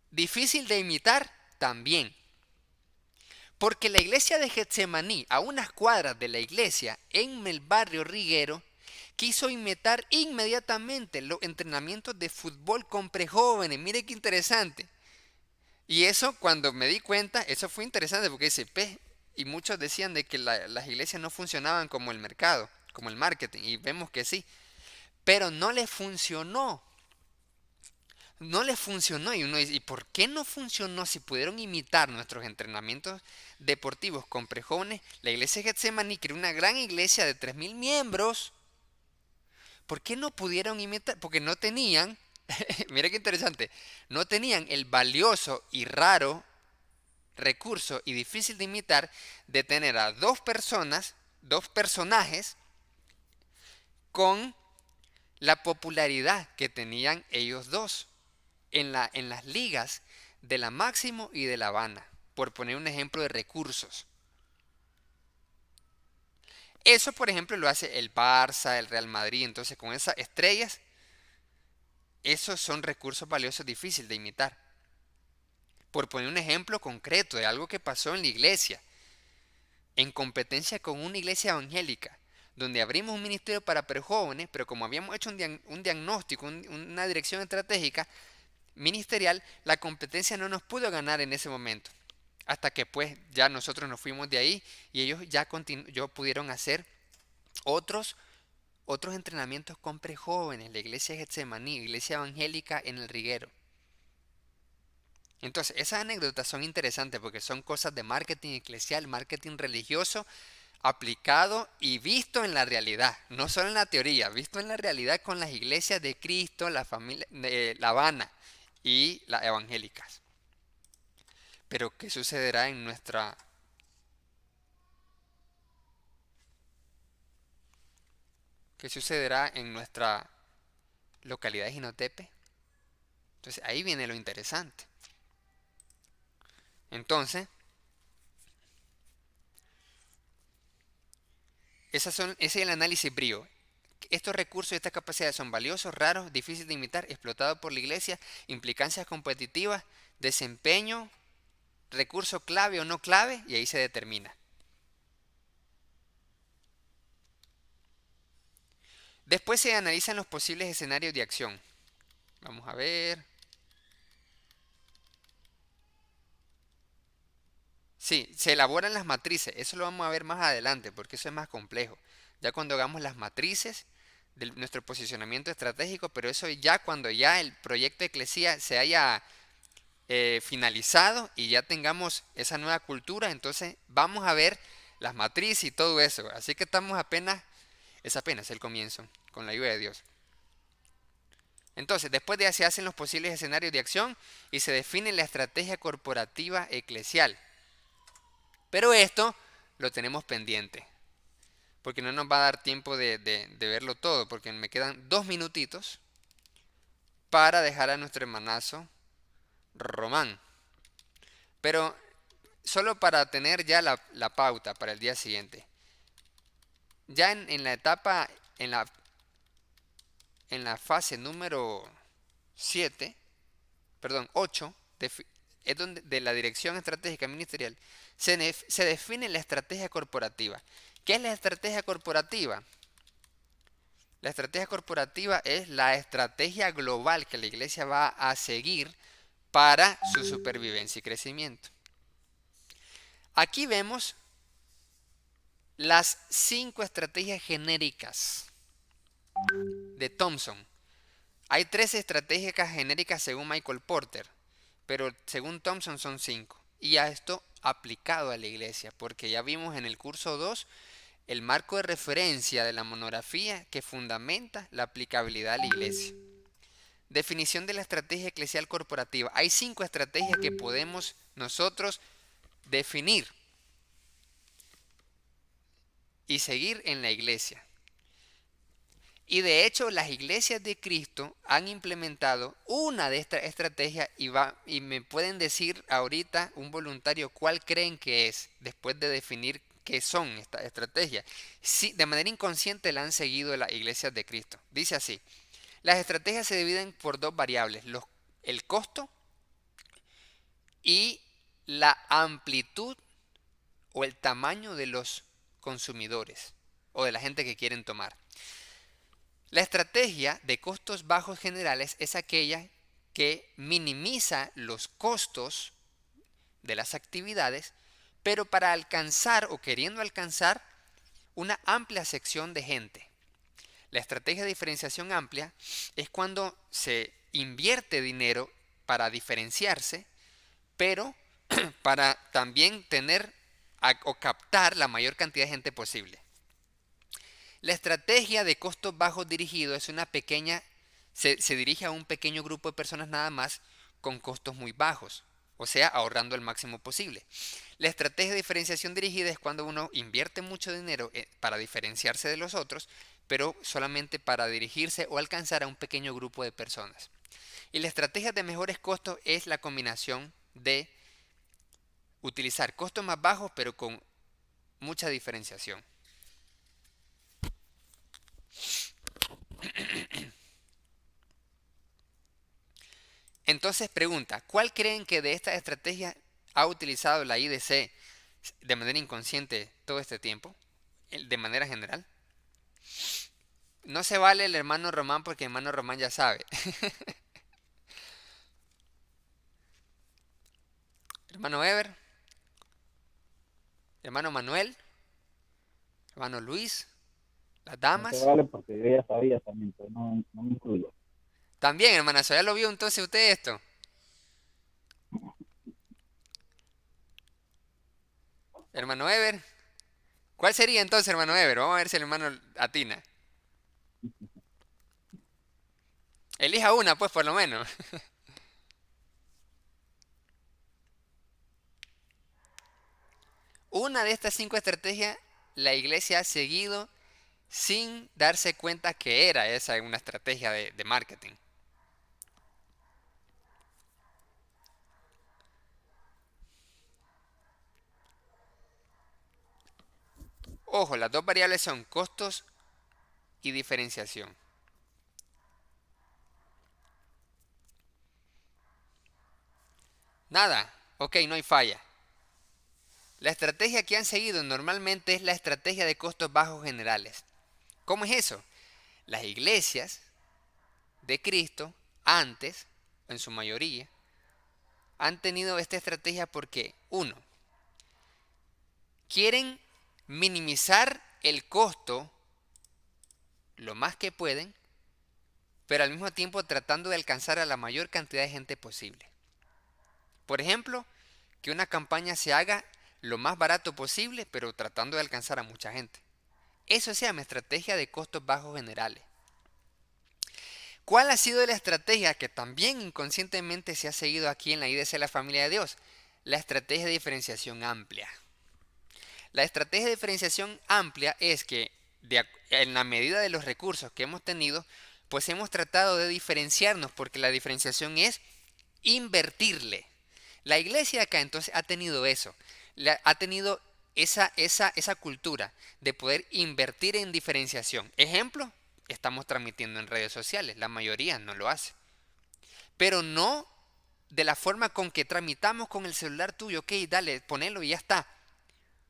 Difícil de imitar, también. Porque la iglesia de Getsemaní, a unas cuadras de la iglesia, en el barrio Riguero, quiso imitar inmediatamente los entrenamientos de fútbol con prejóvenes. Mire qué interesante. Y eso, cuando me di cuenta, eso fue interesante porque dice, y muchos decían de que las iglesias no funcionaban como el mercado, como el marketing, y vemos que sí, pero no les funcionó. No les funcionó y uno dice, ¿y por qué no funcionó si pudieron imitar nuestros entrenamientos deportivos con prejóvenes? La iglesia de Getsemaní, que era una gran iglesia de 3000 miembros, ¿por qué no pudieron imitar? Porque no tenían, mira qué interesante, no tenían el valioso y raro recurso y difícil de imitar de tener a dos personas, dos personajes con la popularidad que tenían ellos dos en las ligas de la Máximo y de La Habana, por poner un ejemplo de recursos. Eso, por ejemplo, lo hace el Barça, el Real Madrid. Entonces, con esas estrellas, esos son recursos valiosos difíciles de imitar. Por poner un ejemplo concreto de algo que pasó en la iglesia, en competencia con una iglesia evangélica, donde abrimos un ministerio para prejóvenes, pero como habíamos hecho un diagnóstico, una dirección estratégica ministerial, la competencia no nos pudo ganar en ese momento. Hasta que pues ya nosotros nos fuimos de ahí y ellos ya pudieron hacer otros, otros entrenamientos con prejóvenes, la iglesia de Getsemaní, iglesia evangélica en el Riguero. Entonces, esas anécdotas son interesantes porque son cosas de marketing eclesial, marketing religioso, aplicado y visto en la realidad, no solo en la teoría, visto en la realidad con las iglesias de Cristo, la familia de La Habana y las evangélicas. Pero ¿qué sucederá en nuestra localidad de Jinotepe? Entonces ahí viene lo interesante. Entonces, ese es el análisis brío. Estos recursos y estas capacidades son valiosos, raros, difíciles de imitar, explotados por la iglesia, implicancias competitivas, desempeño, recurso clave o no clave, y ahí se determina. Después se analizan los posibles escenarios de acción. Vamos a ver. Sí, se elaboran las matrices. Eso lo vamos a ver más adelante porque eso es más complejo. Ya cuando hagamos las matrices de nuestro posicionamiento estratégico, pero eso ya cuando ya el proyecto de Eclesia se haya finalizado y ya tengamos esa nueva cultura, entonces vamos a ver las matrices y todo eso. Así que es apenas el comienzo, con la ayuda de Dios. Entonces, después de ahí se hacen los posibles escenarios de acción y se define la estrategia corporativa eclesial. Pero esto lo tenemos pendiente, porque no nos va a dar tiempo de verlo todo, porque me quedan 2 minutitos para dejar a nuestro hermanazo Román. Pero solo para tener ya la pauta para el día siguiente. Ya en la etapa, en la fase número 7, perdón, 8, es donde de la dirección estratégica ministerial se define la estrategia corporativa. ¿Qué es la estrategia corporativa? La estrategia corporativa es la estrategia global que la iglesia va a seguir para su supervivencia y crecimiento. Aquí vemos las 5 estrategias genéricas de Thompson. Hay 13 estrategias genéricas según Michael Porter, pero según Thompson son 5. Y a esto aplicado a la iglesia, porque ya vimos en el curso 2 el marco de referencia de la monografía que fundamenta la aplicabilidad a la iglesia. Definición de la estrategia eclesial corporativa. Hay 5 estrategias que podemos nosotros definir y seguir en la iglesia. Y de hecho las iglesias de Cristo han implementado una de estas estrategias y me pueden decir ahorita un voluntario cuál creen que es después de definir qué son estas estrategias. Sí, de manera inconsciente la han seguido las iglesias de Cristo. Dice así, las estrategias se dividen por 2 variables, el costo y la amplitud o el tamaño de los consumidores o de la gente que quieren tomar. La estrategia de costos bajos generales es aquella que minimiza los costos de las actividades, pero para alcanzar o queriendo alcanzar una amplia sección de gente. La estrategia de diferenciación amplia es cuando se invierte dinero para diferenciarse, pero para también tener o captar la mayor cantidad de gente posible. La estrategia de costos bajos dirigido es una pequeña, se dirige a un pequeño grupo de personas nada más con costos muy bajos, o sea, ahorrando el máximo posible. La estrategia de diferenciación dirigida es cuando uno invierte mucho dinero para diferenciarse de los otros, pero solamente para dirigirse o alcanzar a un pequeño grupo de personas. Y la estrategia de mejores costos es la combinación de utilizar costos más bajos pero con mucha diferenciación. Entonces pregunta, ¿cuál creen que de estas estrategias ha utilizado la IDC de manera inconsciente todo este tiempo? De manera general. No se vale el hermano Román porque el hermano Román ya sabe. Hermano Ever, hermano Manuel, hermano Luis, las No se damas. vale porque yo ya sabía también, pero no me incluyo. También, hermanazo, ¿ya lo vio entonces usted esto? Hermano Ever. ¿Cuál sería entonces, hermano Ever? Vamos a ver si el hermano atina. Elija una, pues, por lo menos. Una de estas 5 estrategias la iglesia ha seguido sin darse cuenta que era esa una estrategia de marketing. Ojo, las 2 variables son costos y diferenciación. Nada, ok, no hay falla. La estrategia que han seguido normalmente es la estrategia de costos bajos generales. ¿Cómo es eso? Las iglesias de Cristo, antes, en su mayoría, han tenido esta estrategia porque, uno, quieren minimizar el costo lo más que pueden, pero al mismo tiempo tratando de alcanzar a la mayor cantidad de gente posible. Por ejemplo, que una campaña se haga lo más barato posible, pero tratando de alcanzar a mucha gente. Eso se llama estrategia de costos bajos generales. ¿Cuál ha sido la estrategia que también inconscientemente se ha seguido aquí en la IDC de la Familia de Dios? La estrategia de diferenciación amplia. La estrategia de diferenciación amplia es que en la medida de los recursos que hemos tenido, pues hemos tratado de diferenciarnos porque la diferenciación es invertirle. La iglesia acá entonces ha tenido eso, ha tenido esa cultura de poder invertir en diferenciación. Ejemplo, estamos transmitiendo en redes sociales, la mayoría no lo hace. Pero no de la forma con que tramitamos con el celular tuyo, ok, dale, ponelo y ya está.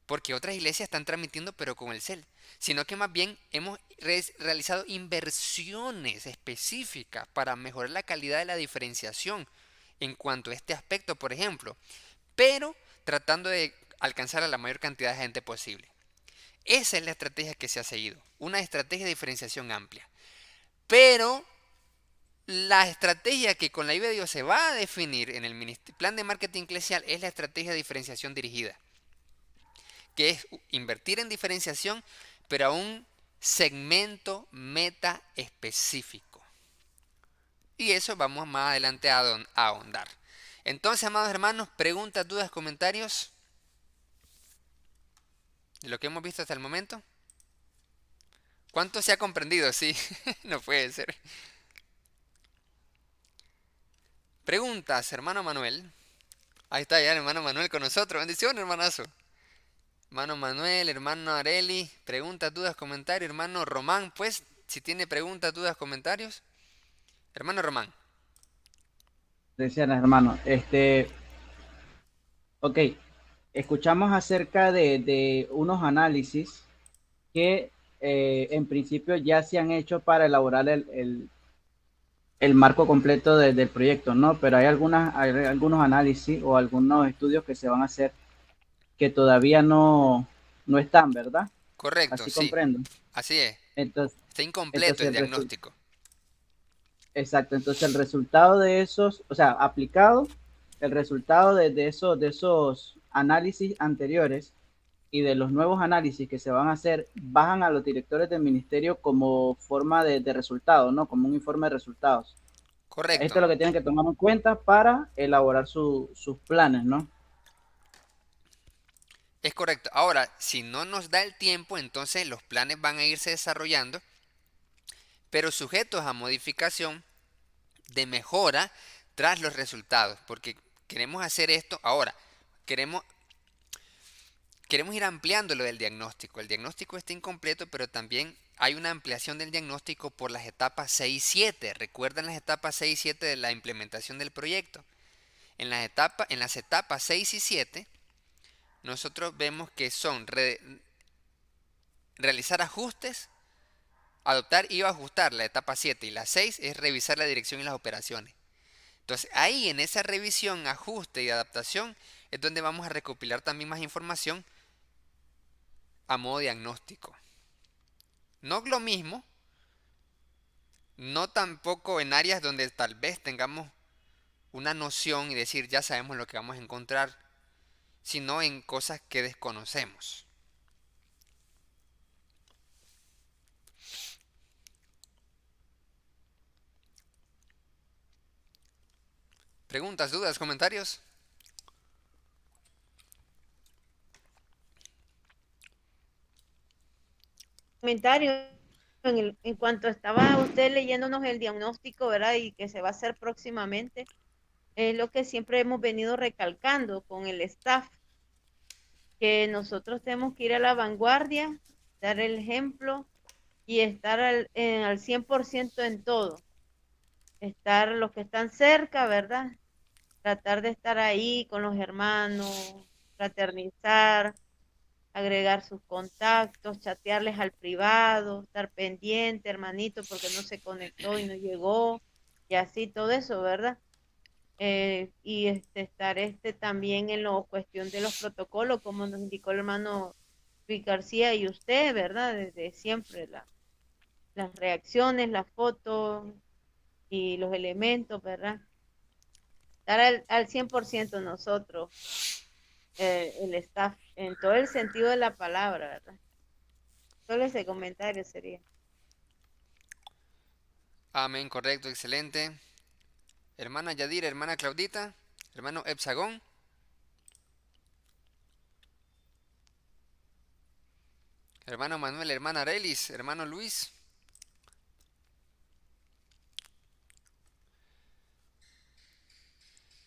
Porque otras iglesias están transmitiendo pero con el cel. Sino que más bien hemos realizado inversiones específicas para mejorar la calidad de la diferenciación en cuanto a este aspecto, por ejemplo. Pero tratando de alcanzar a la mayor cantidad de gente posible. Esa es la estrategia que se ha seguido. Una estrategia de diferenciación amplia. Pero la estrategia que con la ayuda de Dios se va a definir en el plan de marketing eclesial es la estrategia de diferenciación dirigida, que es invertir en diferenciación, pero a un segmento meta específico. Y eso vamos más adelante a ahondar. Entonces, amados hermanos, preguntas, dudas, comentarios de lo que hemos visto hasta el momento. ¿Cuánto se ha comprendido? Sí, no puede ser. Preguntas, hermano Manuel. Ahí está ya el hermano Manuel con nosotros. Bendiciones, hermanazo. Hermano Manuel, hermano Areli, preguntas, dudas, comentarios. Hermano Román, pues, si tiene preguntas, dudas, comentarios. Hermano Román. Decían hermano, ok, escuchamos acerca de unos análisis que en principio ya se han hecho para elaborar el marco completo del proyecto, ¿no? Pero hay algunos análisis o algunos estudios que se van a hacer que todavía no están, ¿verdad? Correcto, Así sí. comprendo. Así es. Entonces, Está incompleto entonces el el resu- diagnóstico. exacto, entonces el resultado de esos, o sea, aplicado, el resultado de esos análisis anteriores y de los nuevos análisis que se van a hacer, bajan a los directores del ministerio como forma de resultados, ¿no? Como un informe de resultados. Esto Correcto. es lo que tienen que tomar en cuenta para elaborar sus planes, ¿no? Es correcto. Ahora, si no nos da el tiempo, entonces los planes van a irse desarrollando, pero sujetos a modificación de mejora tras los resultados, porque queremos hacer esto ahora. Queremos queremos ir ampliando lo del diagnóstico. El diagnóstico está incompleto, pero también hay una ampliación del diagnóstico por las etapas 6 y 7. ¿Recuerdan las etapas 6 y 7 de la implementación del proyecto? En las etapas 6 y 7, nosotros vemos que son realizar ajustes, adoptar y ajustar la etapa 7, y la 6 es revisar la dirección y las operaciones. Entonces ahí en esa revisión, ajuste y adaptación es donde vamos a recopilar también más información a modo diagnóstico. No lo mismo, no tampoco en áreas donde tal vez tengamos una noción y decir ya sabemos lo que vamos a encontrar, sino en cosas que desconocemos. ¿Preguntas, dudas, comentarios? Comentario en cuanto estaba usted leyéndonos el diagnóstico, ¿verdad? Y que se va a hacer próximamente, es lo que siempre hemos venido recalcando con el staff, que nosotros tenemos que ir a la vanguardia, dar el ejemplo y estar al 100% en todo. Estar los que están cerca, ¿verdad? Tratar de estar ahí con los hermanos, fraternizar, agregar sus contactos, chatearles al privado, estar pendiente, hermanito, porque no se conectó y no llegó, y así todo eso, ¿verdad? Y estar también en la cuestión de los protocolos, como nos indicó el hermano Luis García y usted, ¿verdad? Desde siempre las reacciones, las fotos y los elementos, ¿verdad? Estar al 100% nosotros, el staff, en todo el sentido de la palabra, ¿verdad? Solo ese comentario sería. Amén, correcto, excelente. Hermana Yadira, hermana Claudita, hermano Epsagón, hermano Manuel, hermana Arelis, hermano Luis.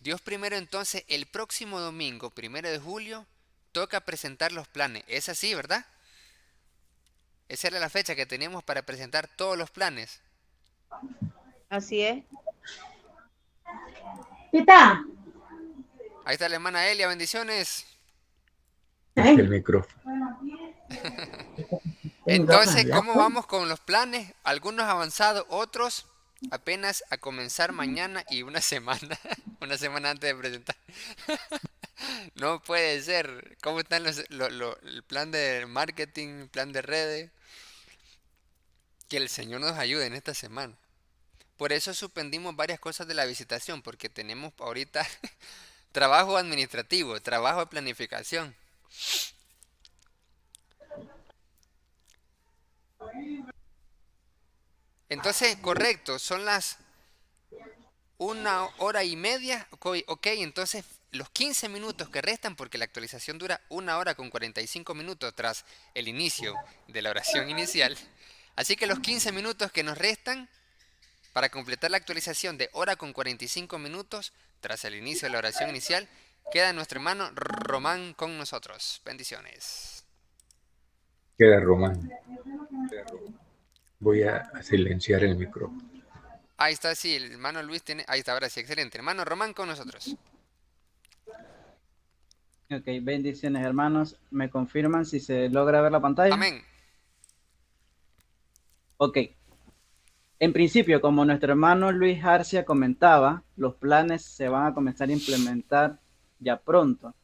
Dios primero, entonces el próximo domingo, 1 de julio, toca presentar los planes. Es así, ¿verdad? Esa era la fecha que teníamos para presentar todos los planes. Así es. Tita, Ahí está la hermana Elia, bendiciones. El micrófono. Entonces, ¿cómo vamos con los planes? Algunos avanzados, otros apenas a comenzar mañana y una semana, una semana antes de presentar. No puede ser. ¿Cómo están el plan de marketing, plan de redes? Que el Señor nos ayude en esta semana. Por eso suspendimos varias cosas de la visitación, porque tenemos ahorita trabajo administrativo, trabajo de planificación. Entonces, correcto, son las 1 hora y media. Ok, entonces los 15 minutos que restan, porque la actualización dura 1 hora con 45 minutos tras el inicio de la oración inicial. Así que los 15 minutos que nos restan para completar la actualización de 1 hora con 45 minutos tras el inicio de la oración inicial, queda nuestro hermano Román con nosotros. Bendiciones. Queda Román. Voy a silenciar el micrófono. Ahí está, sí, el hermano Luis tiene... Ahí está, ahora sí, excelente. Hermano Román con nosotros. Ok, bendiciones hermanos. ¿Me confirman si se logra ver la pantalla? Amén. Ok. En principio, como nuestro hermano Luis Arcia comentaba, los planes se van a comenzar a implementar ya pronto.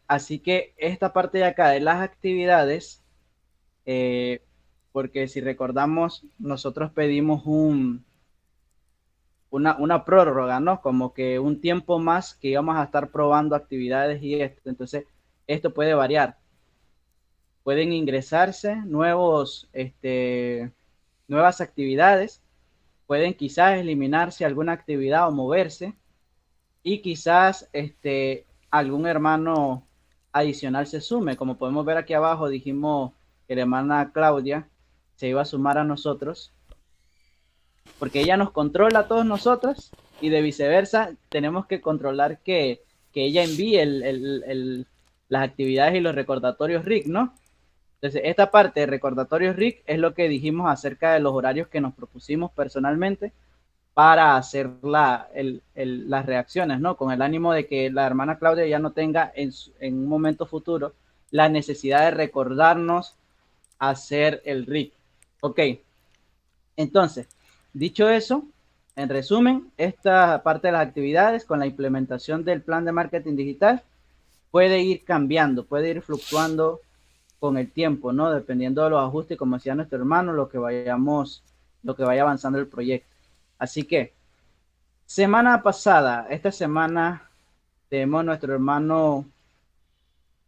Así que esta parte de acá de las actividades, porque si recordamos, nosotros pedimos una prórroga, ¿no? Como que un tiempo más que íbamos a estar probando actividades y esto. Entonces, esto puede variar. Pueden ingresarse nuevas actividades, pueden quizás eliminarse alguna actividad o moverse, y quizás algún hermano adicional se sume. Como podemos ver aquí abajo, dijimos que la hermana Claudia se iba a sumar a nosotros, porque ella nos controla a todos nosotros, y de viceversa tenemos que controlar que ella envíe las actividades y los recordatorios RIC, ¿no? Entonces, esta parte de recordatorios RIC es lo que dijimos acerca de los horarios que nos propusimos personalmente para hacer las reacciones, ¿no? Con el ánimo de que la hermana Claudia ya no tenga en un momento futuro la necesidad de recordarnos hacer el RIC. Ok, entonces, dicho eso, en resumen, esta parte de las actividades con la implementación del plan de marketing digital puede ir cambiando, puede ir fluctuando con el tiempo, ¿no? Dependiendo de los ajustes, como decía nuestro hermano, lo que vaya avanzando el proyecto. Así que, semana pasada, esta semana, tenemos nuestro hermano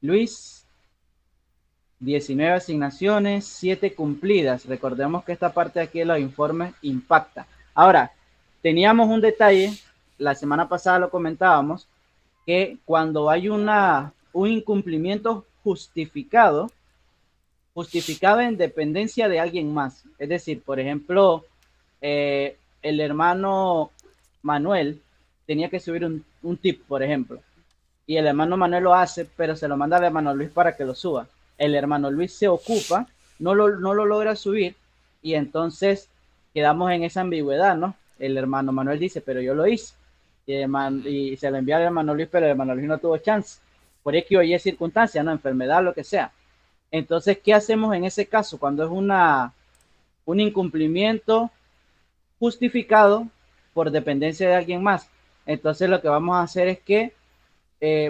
Luis, 19 asignaciones, 7 cumplidas. Recordemos que esta parte de aquí de los informes impacta. Ahora, teníamos un detalle, la semana pasada lo comentábamos, que cuando hay un incumplimiento justificado en dependencia de alguien más. Es decir, por ejemplo, el hermano Manuel tenía que subir un tip, por ejemplo, y el hermano Manuel lo hace, pero se lo manda al hermano Luis para que lo suba. El hermano Luis se ocupa, no lo logra subir, y entonces quedamos en esa ambigüedad, ¿no? El hermano Manuel dice, pero yo lo hice, y se lo envía al hermano Luis, pero el hermano Luis no tuvo chance, por X o Y circunstancia, ¿no? Enfermedad, lo que sea. Entonces, ¿qué hacemos en ese caso? Cuando es un incumplimiento justificado por dependencia de alguien más. Entonces, lo que vamos a hacer es que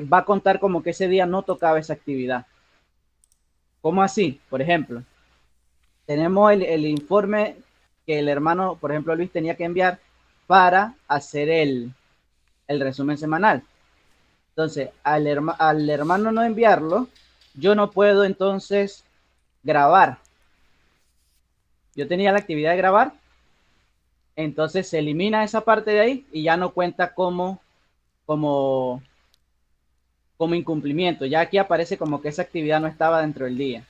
va a contar como que ese día no tocaba esa actividad. ¿Cómo así? Por ejemplo, tenemos el informe que el hermano, por ejemplo, Luis tenía que enviar para hacer el resumen semanal. Entonces, al hermano no enviarlo, yo no puedo entonces grabar. Yo tenía la actividad de grabar, entonces se elimina esa parte de ahí y ya no cuenta como incumplimiento. Ya aquí aparece como que esa actividad no estaba dentro del día.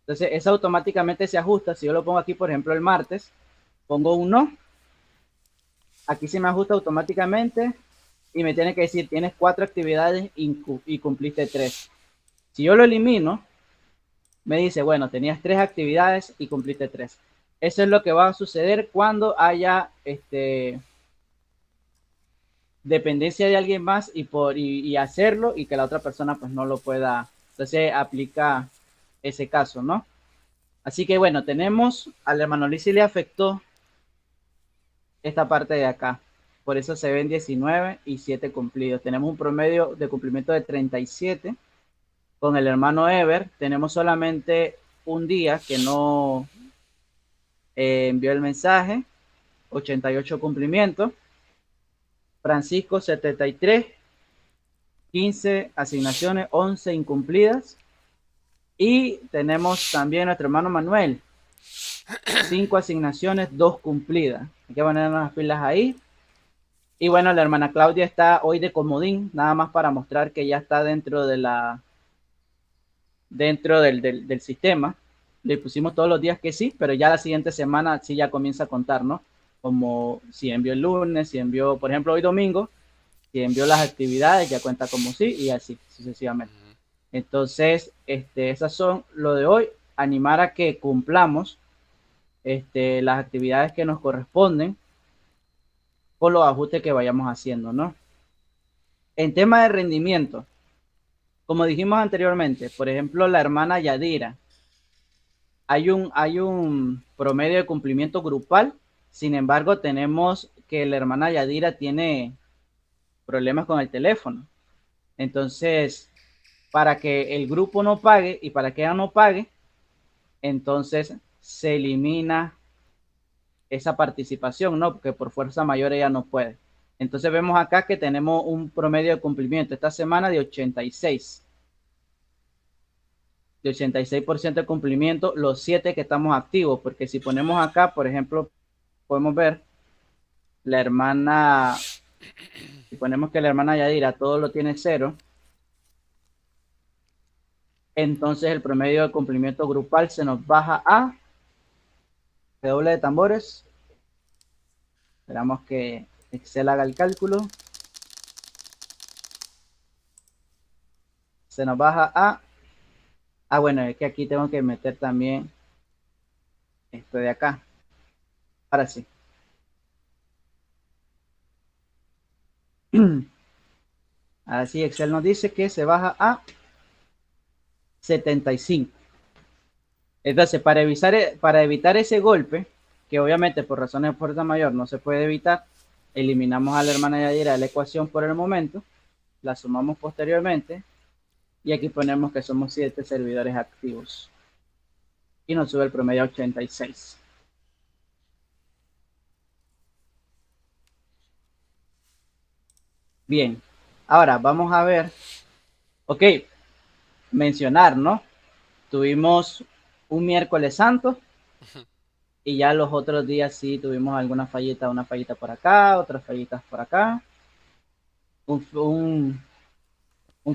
Entonces, eso automáticamente se ajusta. Si yo lo pongo aquí, por ejemplo, el martes, pongo un no. Aquí se me ajusta automáticamente y me tiene que decir, tienes 4 actividades y cumpliste 3. Si yo lo elimino, me dice, bueno, tenías 3 actividades y cumpliste 3. Eso es lo que va a suceder cuando haya dependencia de alguien más y hacerlo y que la otra persona pues no lo pueda. Entonces aplica ese caso, ¿no? Así que bueno, tenemos al hermano Luis y le afectó esta parte de acá. Por eso se ven 19 y 7 cumplidos. Tenemos un promedio de cumplimiento de 37. Con el hermano Ever tenemos solamente un día que no envió el mensaje, 88 cumplimientos. Francisco 73, 15 asignaciones, 11 incumplidas. Y tenemos también a nuestro hermano Manuel, 5 asignaciones, 2 cumplidas. Hay que poner las pilas ahí. Y bueno, la hermana Claudia está hoy de comodín, nada más para mostrar que ya está dentro de del sistema. Le pusimos todos los días que sí, pero ya la siguiente semana sí ya comienza a contar, ¿no? Como si envió el lunes, si envió, por ejemplo, hoy domingo, si envió las actividades, ya cuenta como sí y así sucesivamente. Entonces, esas son lo de hoy, animar a que cumplamos las actividades que nos corresponden con los ajustes que vayamos haciendo, ¿no? En tema de rendimiento, como dijimos anteriormente, por ejemplo, la hermana Yadira, hay un promedio de cumplimiento grupal, sin embargo, tenemos que la hermana Yadira tiene problemas con el teléfono. Entonces, para que el grupo no pague y para que ella no pague, entonces se elimina esa participación, ¿no? Porque por fuerza mayor ella no puede. Entonces vemos acá que tenemos un promedio de cumplimiento esta semana de 86. De 86% de cumplimiento, los 7 que estamos activos, porque si ponemos acá, por ejemplo, podemos ver la hermana, si ponemos que la hermana Yadira todo lo tiene 0, entonces el promedio de cumplimiento grupal se nos baja a, redoble de tambores, esperamos que Excel haga el cálculo, se nos baja a, bueno, es que aquí tengo que meter también esto de acá, ahora sí. Ahora sí, Excel nos dice que se baja a 75. Entonces, para evitar ese golpe, que obviamente por razones de fuerza mayor no se puede evitar, eliminamos a la hermana Yadira de la ecuación por el momento, la sumamos posteriormente, y aquí ponemos que somos 7 servidores activos. Y nos sube el promedio a 86. Bien, ahora vamos a ver, ok, mencionar, ¿no? Tuvimos un miércoles santo y ya los otros días sí tuvimos alguna fallita, una fallita por acá, otras fallitas por acá. Un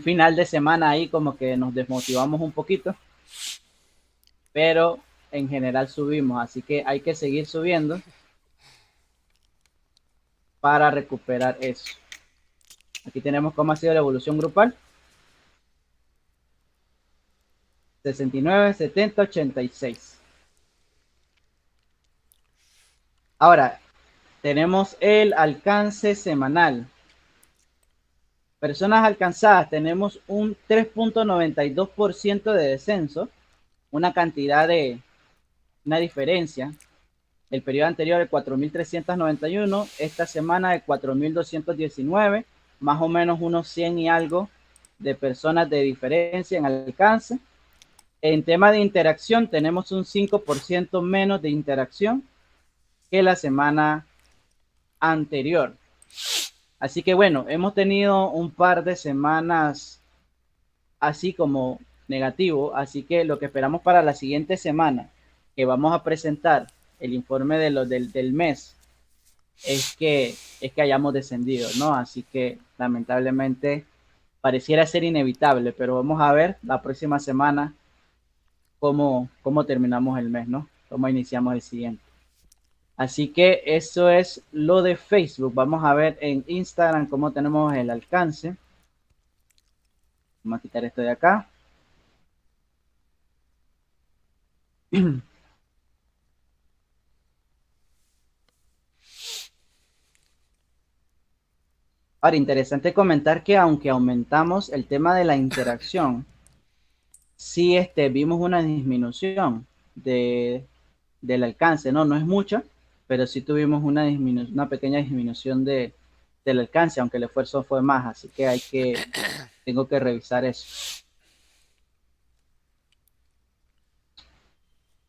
final de semana ahí como que nos desmotivamos un poquito, pero en general subimos, así que hay que seguir subiendo para recuperar eso. Aquí tenemos cómo ha sido la evolución grupal. 69, 70, 86. Ahora, tenemos el alcance semanal. Personas alcanzadas, tenemos un 3.92% de descenso, una cantidad de, una diferencia. El periodo anterior de 4.391, esta semana de 4.219, más o menos unos 100 y algo de personas de diferencia en alcance. En tema de interacción, tenemos un 5% menos de interacción que la semana anterior. Así que bueno, hemos tenido un par de semanas así como negativo, así que lo que esperamos para la siguiente semana, que vamos a presentar el informe de del mes, es que hayamos descendido, ¿no? Así que lamentablemente pareciera ser inevitable, pero vamos a ver la próxima semana cómo terminamos el mes, ¿no? Cómo iniciamos el siguiente. Así que eso es lo de Facebook. Vamos a ver en Instagram cómo tenemos el alcance. Vamos a quitar esto de acá. Ahora, interesante comentar que aunque aumentamos el tema de la interacción, sí vimos una disminución del alcance, ¿no? No es mucha, pero sí tuvimos una pequeña disminución del alcance, aunque el esfuerzo fue más, así que tengo que revisar eso.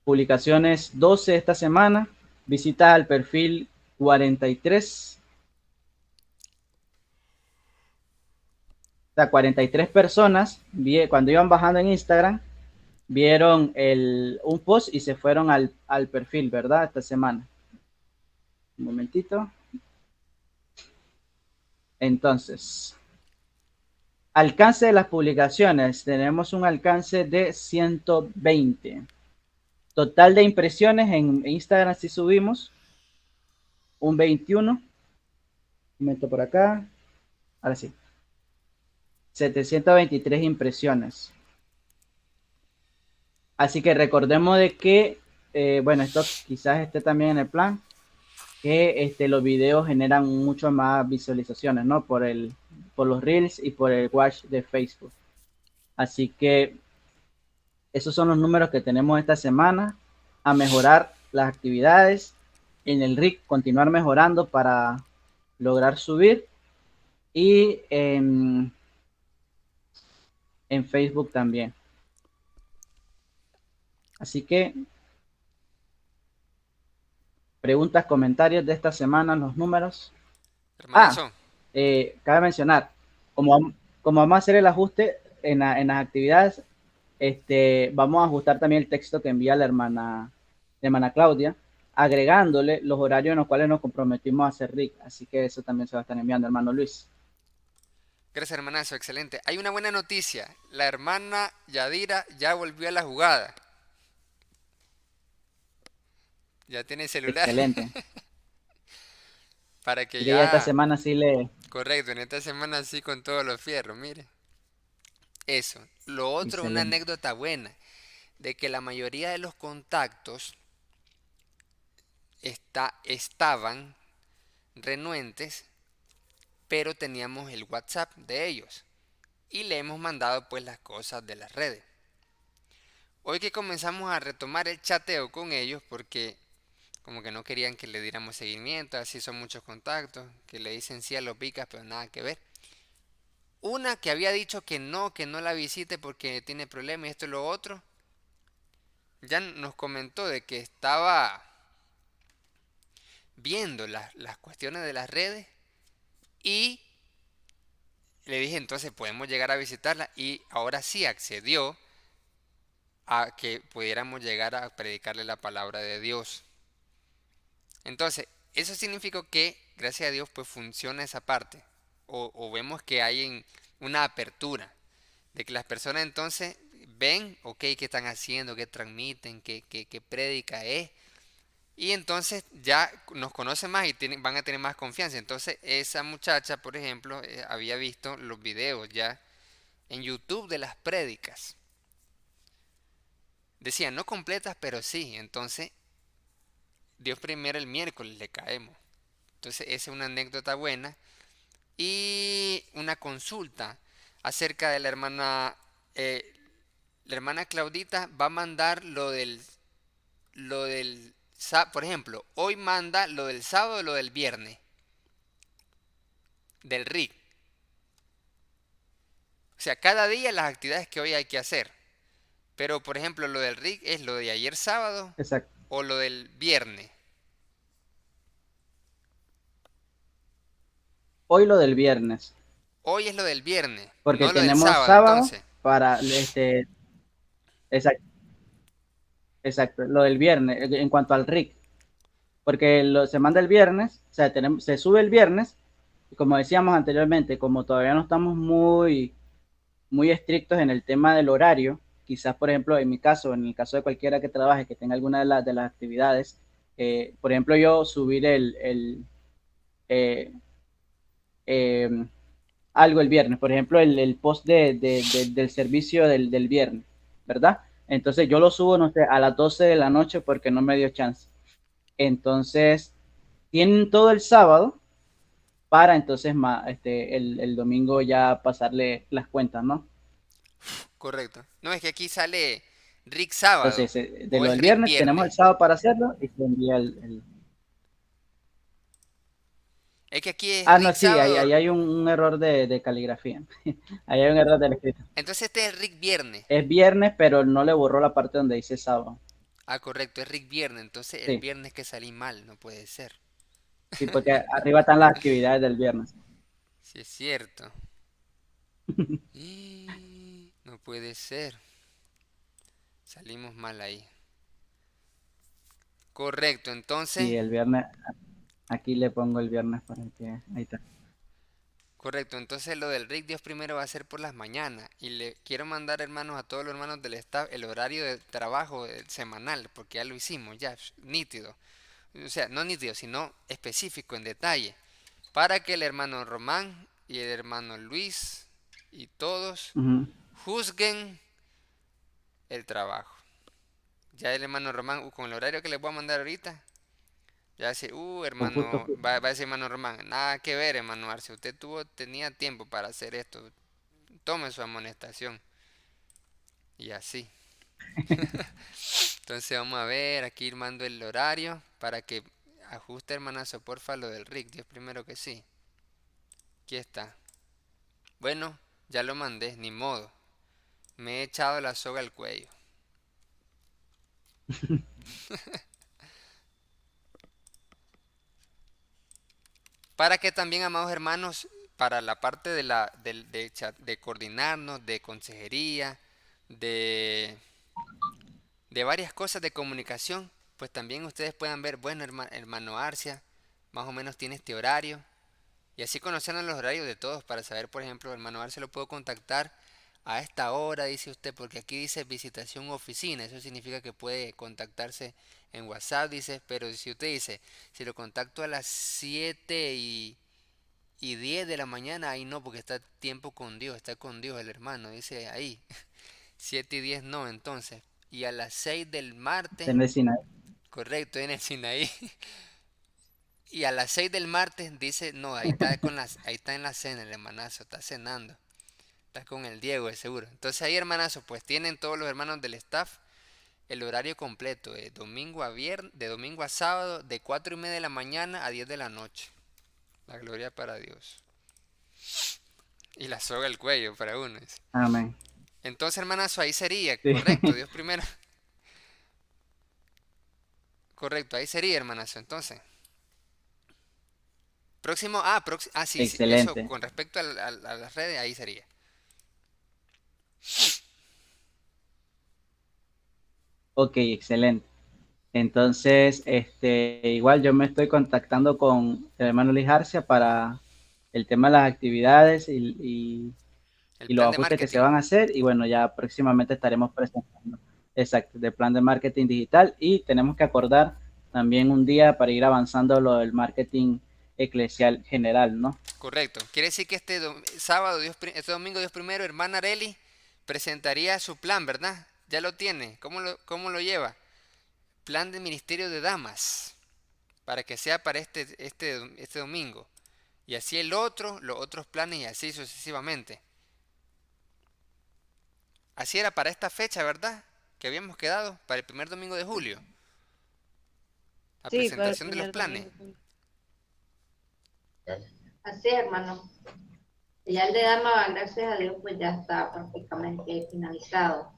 Publicaciones 12 esta semana, visitas al perfil 43. O sea, 43 personas, cuando iban bajando en Instagram, vieron un post y se fueron al perfil, ¿verdad? Esta semana. Un momentito. Entonces, alcance de las publicaciones. Tenemos un alcance de 120. Total de impresiones en Instagram sí subimos. Un 21. Meto por acá. Ahora sí. 723 impresiones. Así que recordemos de que, bueno, esto quizás esté también en el plan, que los videos generan mucho más visualizaciones, ¿no? Por los Reels y por el Watch de Facebook. Así que esos son los números que tenemos esta semana. A mejorar las actividades en el RIC, continuar mejorando para lograr subir. Y en Facebook también. Así que preguntas, comentarios de esta semana, los números. Hermanazo, Cabe mencionar, como vamos a hacer el ajuste en las actividades, vamos a ajustar también el texto que envía la hermana Claudia, agregándole los horarios en los cuales nos comprometimos a hacer RIC. Así que eso también se va a estar enviando, hermano Luis. gracias hermanazo, excelente. Hay una buena noticia, la hermana Yadira ya volvió a la jugada. Ya tiene celular. Excelente. Para que Y ya esta ya... semana sí le... Correcto, en esta semana sí con todos los fierros, mire. Eso. Lo otro, una Excelente. anécdota buena, de que la mayoría de los contactos estaban renuentes, pero teníamos el WhatsApp de ellos. Y le hemos mandado pues las cosas de las redes. Hoy que comenzamos a retomar el chateo con ellos, porque como que no querían que le diéramos seguimiento, así son muchos contactos, que le dicen sí a los picas, pero nada que ver. Una que había dicho que no la visite porque tiene problemas y esto y lo otro, ya nos comentó de que estaba viendo las cuestiones de las redes y le dije entonces podemos llegar a visitarla y ahora sí accedió a que pudiéramos llegar a predicarle la palabra de Dios. Entonces, eso significó que, gracias a Dios, pues funciona esa parte. O vemos que hay una apertura. De que las personas entonces ven, ok, qué están haciendo, qué transmiten, qué prédica es. Y entonces ya nos conocen más y van a tener más confianza. Entonces, esa muchacha, por ejemplo, había visto los videos ya en YouTube de las prédicas. Decían, no completas, pero sí. Entonces, Dios primero el miércoles le caemos. Entonces, esa es una anécdota buena. Y una consulta acerca de la hermana Claudita va a mandar por ejemplo, hoy manda lo del sábado y lo del viernes, del RIC. O sea, cada día las actividades que hoy hay que hacer. Pero, por ejemplo, lo del RIC es lo de ayer sábado Exacto. o lo del viernes. Hoy lo del viernes, Hoy es lo del viernes, porque no lo del tenemos sábado, sábado entonces. para exacto, exacto, lo del viernes en cuanto al RIC, porque se manda el viernes, o sea, se sube el viernes, y como decíamos anteriormente, como todavía no estamos muy estrictos en el tema del horario, quizás, por ejemplo, en mi caso, en el caso de cualquiera que trabaje, que tenga alguna de las actividades, por ejemplo, yo subir eh, eh, algo el viernes, por ejemplo, el post del servicio del viernes, ¿verdad? Entonces yo lo subo, no sé, a las 12 de la noche porque no me dio chance. Entonces, tienen todo el sábado para entonces el domingo ya pasarle las cuentas, ¿no? Correcto. No, es que aquí sale Rick sábado Entonces, de o lo es del Rick viernes, tenemos viernes. el sábado para hacerlo y se envía Es que aquí es Ah, no, Rick sí, sábado. ahí hay un error de caligrafía. Ahí hay un error del escrito. Entonces este es Rick viernes. Es viernes, pero no le borró la parte donde dice sábado. Ah, correcto, es Rick viernes. Entonces el Sí, viernes que salí mal, no puede ser. sí, porque arriba están las actividades del viernes. Sí, es cierto. No puede ser. Salimos mal ahí. Correcto, Sí, entonces, el viernes, aquí le pongo el viernes para que, ahí está. correcto, entonces lo del Rick Dios primero va a ser por las mañanas. Y le quiero mandar, hermanos, a todos los hermanos del staff el horario de trabajo semanal, porque ya lo hicimos, ya, nítido. O sea, no nítido, sino específico, en detalle. Para que el hermano Román y el hermano Luis y todos Ujú. juzguen el trabajo. Ya el hermano Román, con el horario que les voy a mandar ahorita, ya dice, Con justo, hermano, va a decir hermano Román, nada que ver, hermano Arce, usted tenía tiempo para hacer esto, tome su amonestación. Y así. Entonces vamos a ver, aquí ir mando el horario para que ajuste, hermanazo, porfa, lo del Rick, Dios primero que sí. Aquí está. Bueno, ya lo mandé, ni modo. Me he echado la soga al cuello. Para que también, amados hermanos, para la parte de coordinarnos, de consejería, de, de varias cosas de comunicación, pues también ustedes puedan ver, bueno, hermano Arcia, más o menos tiene este horario, y así conocerán los horarios de todos para saber, por ejemplo, hermano Arcia lo puedo contactar a esta hora, dice usted, porque aquí dice visitación oficina, eso significa que puede contactarse en WhatsApp, dice, pero si usted dice, si lo contacto a las 7 y 10 de la mañana, ahí no, porque está tiempo con Dios, está con Dios el hermano, dice ahí. 7 y 10 no, entonces. Y a las 6 del martes, tener Sinaí. correcto, en el Sinaí. Y a las 6 del martes dice, no, ahí está ahí está en la cena el hermanazo, está cenando. Está con el Diego, de seguro. Entonces ahí, hermanazo, pues tienen todos los hermanos del staff el horario completo, de domingo a viernes, de domingo a sábado, de 4 y media de la mañana a 10 de la noche. La gloria para Dios. Y la soga al cuello para uno. Amén. Entonces, hermanazo, ahí sería, Sí. correcto, Dios primero. Correcto, ahí sería, hermanazo, entonces. Próximo, sí, sí, eso Excelente. con respecto a las redes, ahí sería. Ok, excelente. Entonces, igual yo me estoy contactando con el hermano Luis Arcia para el tema de las actividades El y los plan de ajustes que se marketing. van a hacer. Y bueno, ya próximamente estaremos presentando, exacto, el plan de marketing digital. Y tenemos que acordar también un día para ir avanzando lo del marketing eclesial general, ¿no? Correcto. Quiere decir que sábado, este domingo, Dios primero, hermana Areli presentaría su plan, ¿verdad? Ya lo tiene. Cómo lo lleva? Plan de ministerio de damas. Para que sea para este domingo. Y así los otros planes y así sucesivamente. Así era para esta fecha, ¿verdad? Que habíamos quedado para el primer domingo de julio. La Sí, para el presentación de los primer planes. domingo. Así es, hermano. Ya el de dama, gracias a Dios, pues ya está prácticamente finalizado.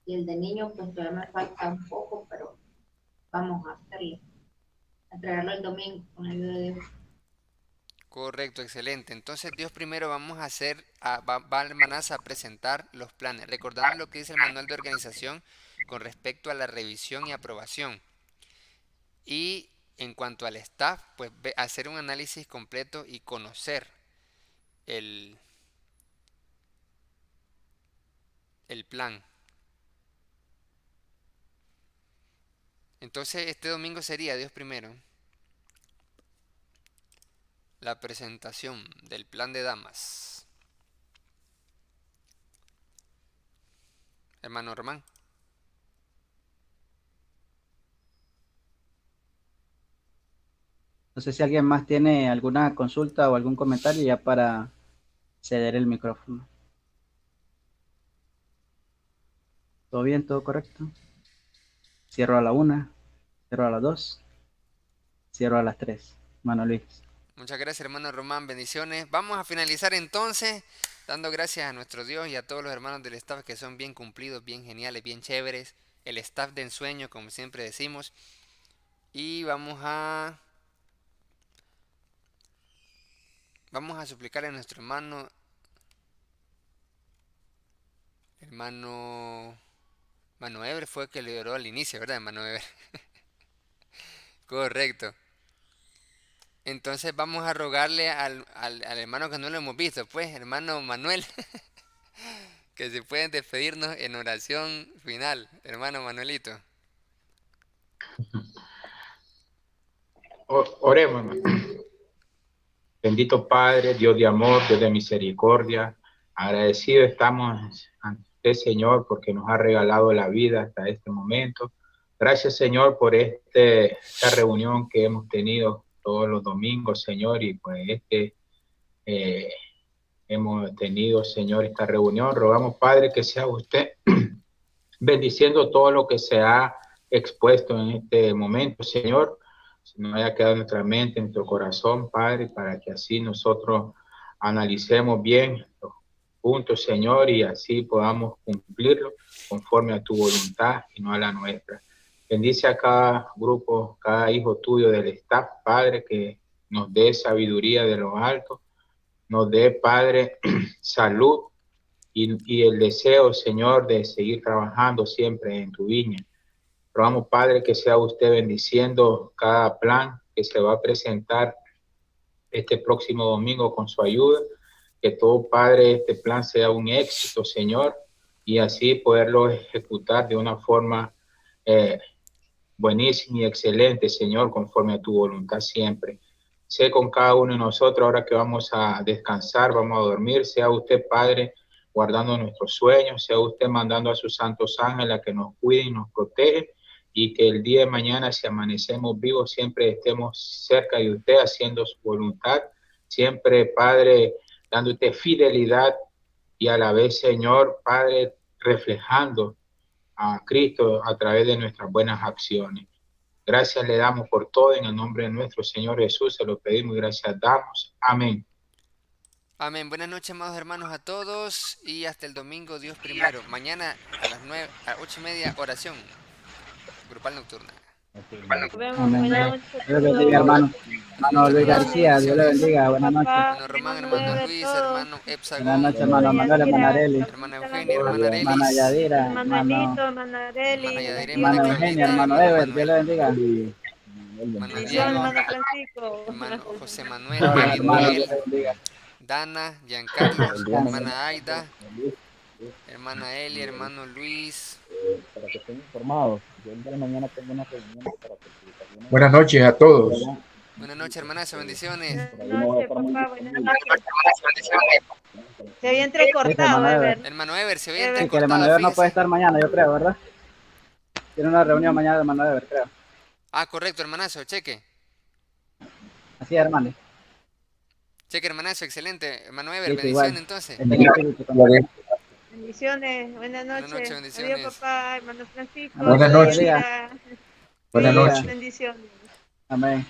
Y el de niño, pues todavía me falta un poco, pero vamos a hacerlo. A entregarlo el domingo con la ayuda de Dios. Correcto, excelente. Entonces, Dios primero vamos a hacer, va hermanas a presentar los planes, recordando lo que dice el manual de organización con respecto a la revisión y aprobación. Y en cuanto al staff, pues hacer un análisis completo y conocer el, el plan. Entonces, este domingo sería, Dios primero, la presentación del plan de damas. Hermano Román. No sé si alguien más tiene alguna consulta o algún comentario ya para ceder el micrófono. ¿Todo bien? ¿Todo correcto? Cierro a la 1, cierro a las 2, cierro a las 3. Mano Luis. Muchas gracias, hermano Román. Bendiciones. Vamos a finalizar entonces dando gracias a nuestro Dios y a todos los hermanos del staff que son bien cumplidos, bien geniales, bien chéveres. El staff de ensueño, como siempre decimos. Y vamos a suplicarle a nuestro hermano Ever fue el que le oró al inicio, ¿verdad, hermano Ever? Correcto. Entonces vamos a rogarle al hermano que no lo hemos visto, pues, hermano Manuel, que se pueden despedirnos en oración final, hermano Manuelito. Oremos, hermano. Bendito Padre, Dios de amor, Dios de misericordia, agradecido estamos ante usted, Señor, porque nos ha regalado la vida hasta este momento. Gracias, Señor, por esta reunión que hemos tenido todos los domingos, Señor, y pues hemos tenido, Señor, esta reunión. Rogamos, Padre, que sea usted bendiciendo todo lo que se ha expuesto en este momento, Señor. Si no haya quedado en nuestra mente, en nuestro corazón, Padre, para que así nosotros analicemos bien los puntos, Señor, y así podamos cumplirlo conforme a tu voluntad y no a la nuestra. Bendice a cada grupo, cada hijo tuyo del staff, Padre, que nos dé sabiduría de lo alto, nos dé, Padre, salud y el deseo, Señor, de seguir trabajando siempre en tu viña. Rogamos, Padre, que sea usted bendiciendo cada plan que se va a presentar este próximo domingo con su ayuda. Que todo, Padre, este plan sea un éxito, Señor, y así poderlo ejecutar de una forma buenísima y excelente, Señor, conforme a tu voluntad siempre. Sé con cada uno de nosotros, ahora que vamos a descansar, vamos a dormir, sea usted, Padre, guardando nuestros sueños, sea usted mandando a sus santos ángeles a que nos cuiden y nos protegen, y que el día de mañana, si amanecemos vivos, siempre estemos cerca de usted, haciendo su voluntad, siempre, Padre, dándote fidelidad y a la vez, Señor, Padre, reflejando a Cristo a través de nuestras buenas acciones. Gracias le damos por todo, en el nombre de nuestro Señor Jesús, se lo pedimos y gracias damos. Amén. Amén. Buenas noches, amados hermanos, a todos, y hasta el domingo, Dios primero. Mañana a las 9, a 8:30, oración grupal nocturna. Nos vemos. Amén. Buenas noches a Dios le bendiga, todos. hermano. Hermano Luis García, Dios le bendiga. Buenas noches. Hermano Román, Hermano hermano Ever, Luis, todos. hermano Buenas Epsagón, noches, hermano Manuel, hermana Arely, hermana Eugenia, hermana hermana Arelis, Yadira, Hermanelito, hermano, hermana Arely, hermana Yadira, bendiciones, hermana hermano Eugenia, Claudita, hermano hermano Ever, Dios le Manuel, bendiga. hermano bendiciones, Diego, hermano Francisco. hermano José Manuel, Hermano, David hermano, Dios Miguel, le bendiga. Dana, Giancarlos, Descanse. hermana Aida, hermana Eli, hermano Luis. Para que estén informados, yo el día de mañana tengo una reunión para certificaciones. Buenas noches a todos. Buenas noches, hermanazo, bendiciones. Buenas noches, papá, buenas noches. Se había Sí, entrecortado, hermano Ever. Ever. Hermano Ever, se ve Sí, Sí, que el entrecortado, hermano Ever no puede fíjese. estar mañana, yo creo, ¿verdad? Tiene una reunión mañana el hermano Ever, creo. Ah, correcto, hermanazo, cheque. Así es, hermano. Cheque, hermanazo, excelente. Hermano Ever, Listo, igual. bendiciones entonces. Está en espíritu también. bendiciones, buenas Buenas noches, noches. bendiciones. Adiós, papá, hermano Francisco. Buenas noches. Yadira. Buenas Luis, noches. bendiciones. Amén.